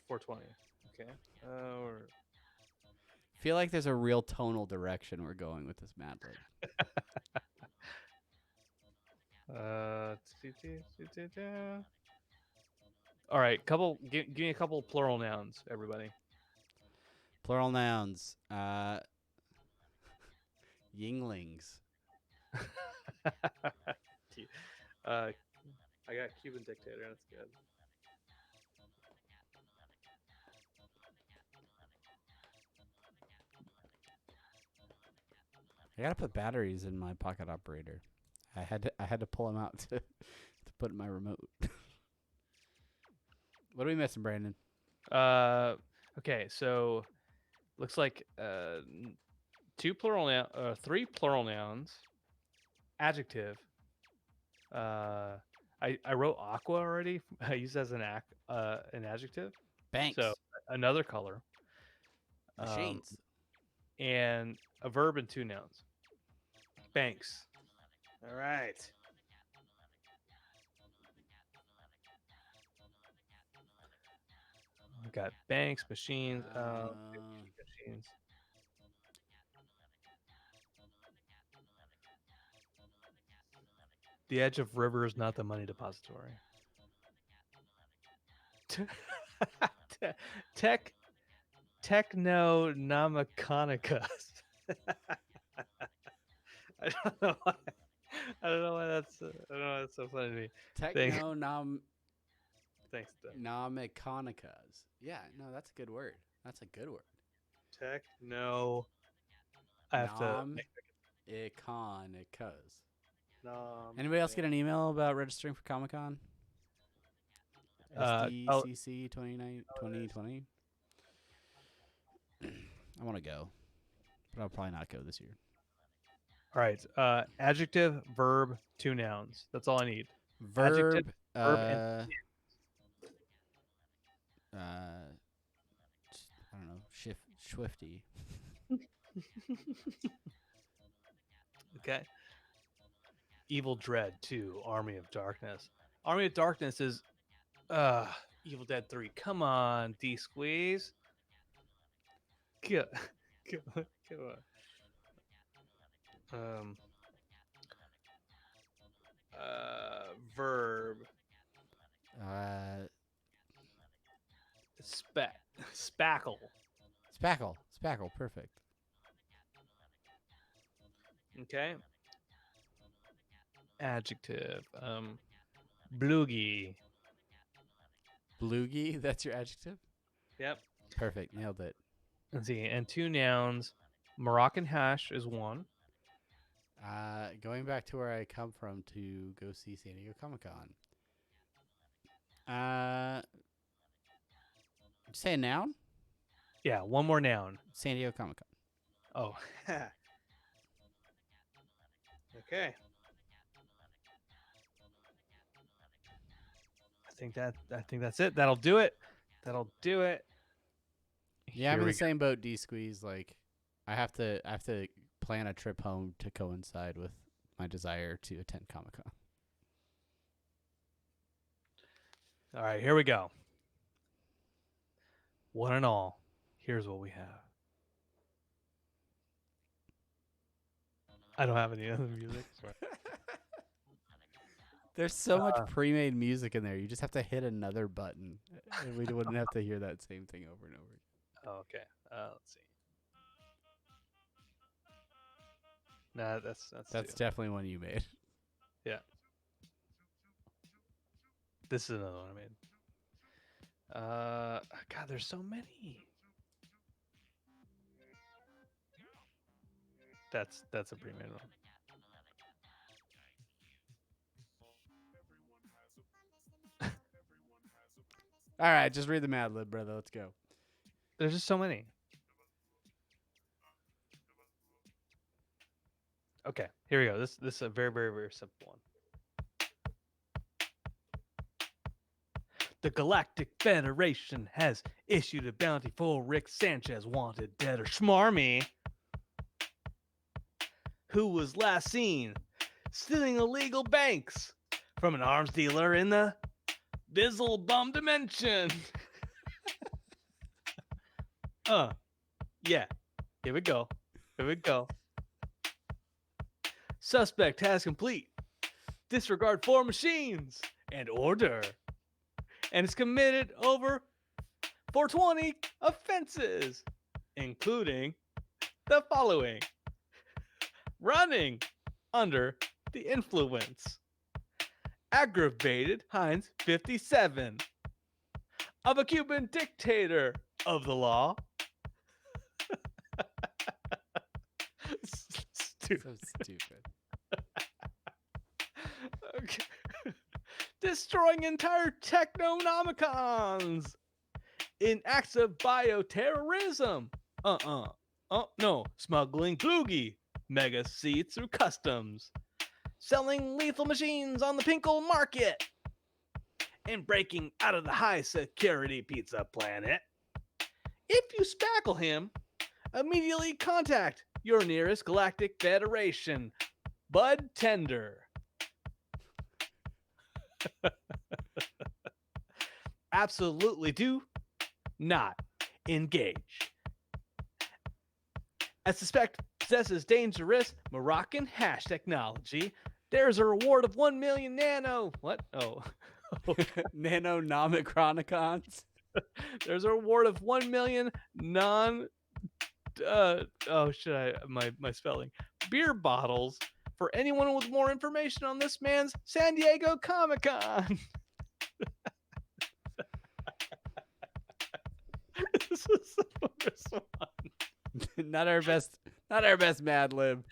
420. Okay. Feel like there's a real tonal direction we're going with this Mad Lib. All right, give me a couple plural nouns, everybody. Plural nouns. Yinglings. I got Cuban dictator. That's good. I gotta put batteries in my pocket operator. I had to pull them out to put in my remote. What are we missing, Brandon? Okay, so looks like three plural nouns, adjective. I wrote aqua already. I used as an adjective. Banks. So another color. Machines. And a verb and two nouns. Banks. All right. We got banks, machines, machines. The edge of river is not the money depository. Technonomiconics. I don't know why. I don't know why that's so funny to me. Thanks, Doug. Nomiconicas. Yeah, no, that's a good word. That's a good word. Techno. I have to. Iconicas. Anybody else get an email about registering for Comic-Con? SDCC 2020. I want to go, but I'll probably not go this year. All right. Adjective, verb, two nouns. That's all I need. Verb. Adjective, verb, and I don't know. Swifty. Okay. Evil Dread 2, Army of Darkness. Army of Darkness is Evil Dead 3. Come on, D Squeeze. Come on. Verb. Spackle. Spackle. Perfect. Okay. Adjective. Bloogie. Bloogie? That's your adjective? Yep. Perfect. Nailed it. Let's see. And two nouns. Moroccan hash is one. Going back to where I come from to go see San Diego Comic-Con. Say a noun? Yeah, one more noun. San Diego Comic-Con. Oh. Okay. I think that's it. That'll do it. Yeah, I'm in the same boat, D Squeeze. Like, I have to plan a trip home to coincide with my desire to attend Comic-Con. All right, here we go. One and all, here's what we have. I don't have any other music. Sorry. There's so much pre-made music in there. You just have to hit another button, and we wouldn't have to hear that same thing over and over. Oh, okay. Let's see. Nah, that's definitely one you made. Yeah. This is another one I made. God, there's so many. That's a pre-made one. All right, just read the Mad Lib, brother. Let's go. There's just so many. Okay, here we go. This is a very, very, very simple one. The Galactic Federation has issued a bounty for Rick Sanchez, wanted dead or schmarmy, who was last seen stealing illegal banks from an arms dealer in the Bizzle Bum Dimension. Yeah. Here we go. Suspect has complete disregard for machines and order, and has committed over 420 offenses, including the following: running under the influence, aggravated Heinz 57 of a Cuban dictator of the law. Stupid. So stupid. Okay. Destroying entire technonomicons in acts of bioterrorism. Oh, no. Smuggling Boogie mega seeds through customs. Selling lethal machines on the Pinkle market. And breaking out of the high security pizza planet. If you spackle him, immediately contact your nearest galactic federation. Bud Tender. Absolutely do not engage. A suspect possesses dangerous Moroccan hash technology. There's a reward of 1 million nano. What? Oh. Nanonomicronicons. There's a reward of 1 million non. My spelling. Beer bottles for anyone with more information on this man's San Diego Comic-Con. This is the worst one. not our best Mad Lib.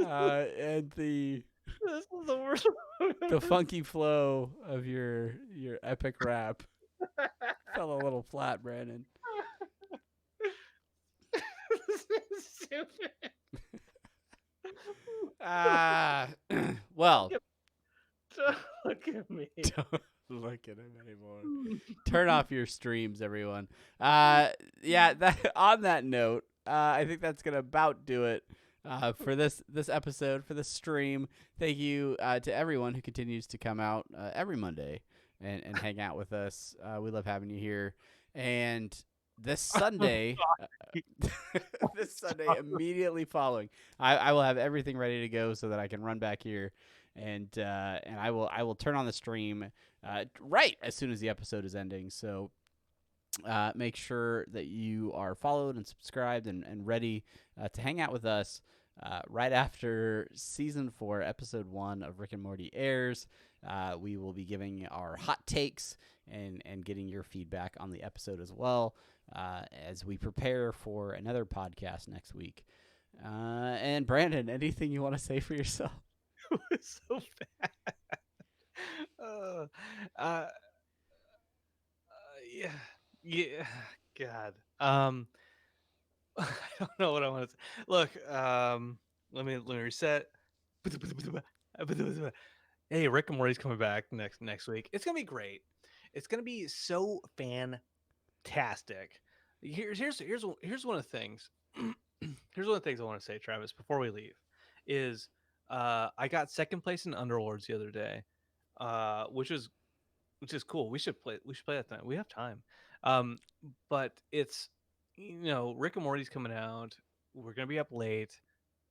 And the This is the worst one. the funky flow of your epic rap fell a little flat, Brandon. This is stupid. Well, Don't look at me. don't look at him anymore. Turn off your streams, everyone. Yeah. On that note, I think that's gonna about do it for this episode, for this stream. Thank you to everyone who continues to come out every Monday and hang out with us. We love having you here. And this Sunday, this Sunday immediately following, I will have everything ready to go so that I can run back here, and I will turn on the stream right as soon as the episode is ending. So make sure that you are followed and subscribed and ready to hang out with us right after Season 4, Episode 1 of Rick and Morty airs. We will be giving our hot takes and getting your feedback on the episode as well as we prepare for another podcast next week. And Brandon, anything you want to say for yourself? It was so bad. Yeah. God. I don't know what I want to say. Look, let me reset. Hey, Rick and Morty's coming back next week. It's gonna be great. It's gonna be so fantastic. Here's one of the things. Here's one of the things I want to say, Travis, before we leave, is I got second place in Underlords the other day, which is cool. We should play that tonight. We have time. But it's, Rick and Morty's coming out. We're gonna be up late.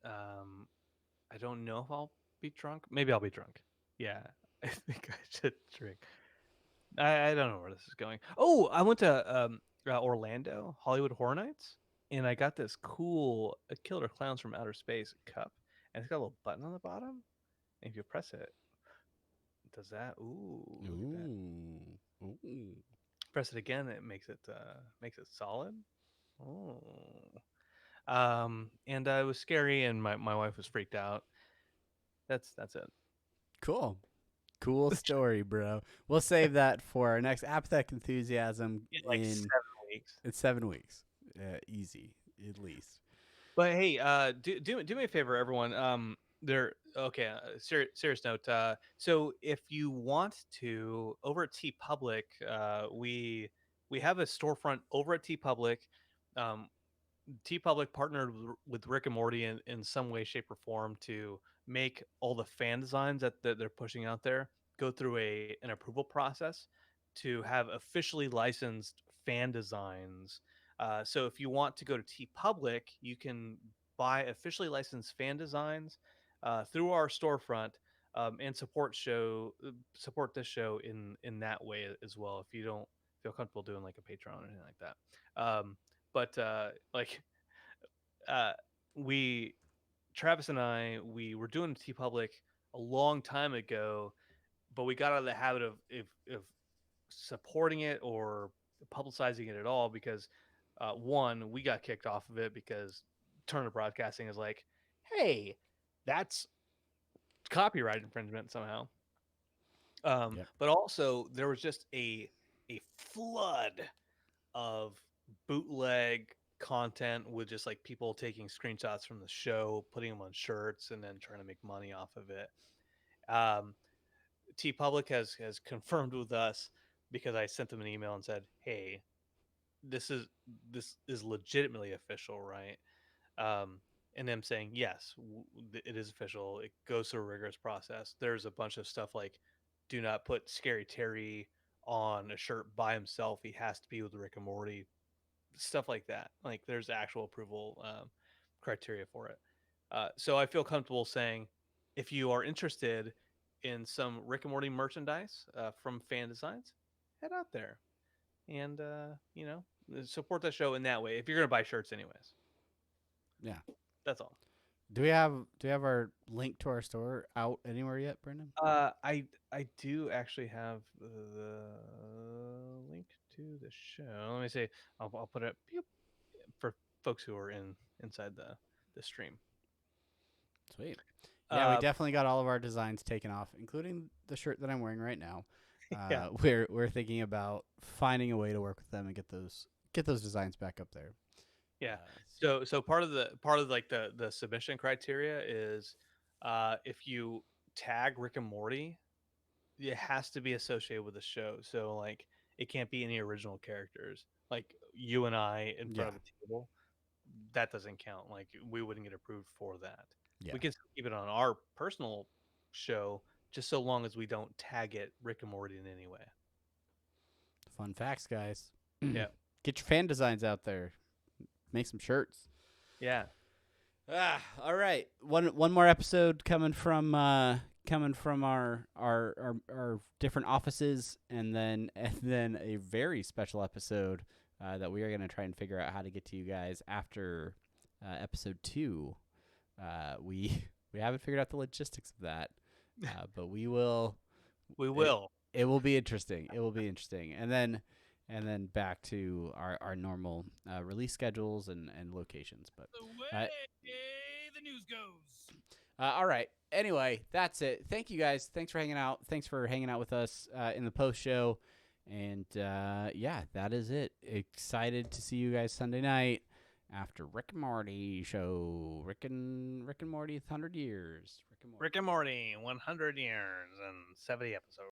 I don't know if I'll be drunk. Maybe I'll be drunk. Yeah, I think I should drink. I don't know where this is going. Oh, I went to Orlando, Hollywood Horror Nights, and I got this cool Killer Clowns from Outer Space cup, and it's got a little button on the bottom. And if you press it, it does that. Ooh. Look at that. Ooh. Press it again, it makes it solid. Oh. And it was scary, and my wife was freaked out. That's it. Cool story, bro. We'll save that for our next Apathetic Enthusiasm In 7 weeks. It's 7 weeks. Easy, at least. But hey, do me a favor, everyone. Serious note. So if you want to, over at TeePublic, we have a storefront over at TeePublic. TeePublic partnered with Rick and Morty in some way, shape, or form to make all the fan designs that they're pushing out there go through an approval process to have officially licensed fan designs. So if you want to go to TeePublic, you can buy officially licensed fan designs through our storefront and support this show in that way as well. If you don't feel comfortable doing like a Patreon or anything like that, but like uh, we Travis and we were doing T Public a long time ago, but we got out of the habit of supporting it or publicizing it at all because one, we got kicked off of it because Turner Broadcasting is like, hey, that's copyright infringement somehow. Yep. But also there was just a flood of bootleg content with just like people taking screenshots from the show, putting them on shirts, and then trying to make money off of it. T Public has confirmed with us because I sent them an email and said, "Hey, this is legitimately official, right?" And them saying, "Yes, it is official. It goes through a rigorous process." There's a bunch of stuff like, "Do not put Scary Terry on a shirt by himself. He has to be with Rick and Morty." Stuff like that. Like, there's actual approval criteria for it. So I feel comfortable saying, if you are interested in some Rick and Morty merchandise from Fan Designs, head out there and support the show in that way. If you're gonna buy shirts, anyways, Yeah. that's all. Do we have our link to our store out anywhere yet, Brendan? I do actually have the link to the show. Let me see. I'll put it for folks who are inside the stream. Sweet. Yeah, we definitely got all of our designs taken off, including the shirt that I'm wearing right now. Yeah. We're thinking about finding a way to work with them and get those designs back up there. Yeah. So part of like the submission criteria is if you tag Rick and Morty, it has to be associated with the show. So like it can't be any original characters. Like you and I in front of a table, that doesn't count. Like we wouldn't get approved for that. Yeah. We can still keep it on our personal show just so long as we don't tag it Rick and Morty in any way. Fun facts, guys. Yeah. Get your fan designs out there. Make some shirts. Yeah. All right. One more episode coming from our different offices, and then a very special episode that we are going to try and figure out how to get to you guys after episode 2. We haven't figured out the logistics of that, but we will. We will. It will be interesting. It will be interesting, and then back to our normal release schedules and locations. But The way the news goes. all right. Anyway, that's it. Thank you guys. Thanks for hanging out. Thanks for hanging out with us in the post show. And yeah, that is it. Excited to see you guys Sunday night after Rick and Morty show. Rick and Morty 100 years. Rick and Morty 100 years and 70 episodes.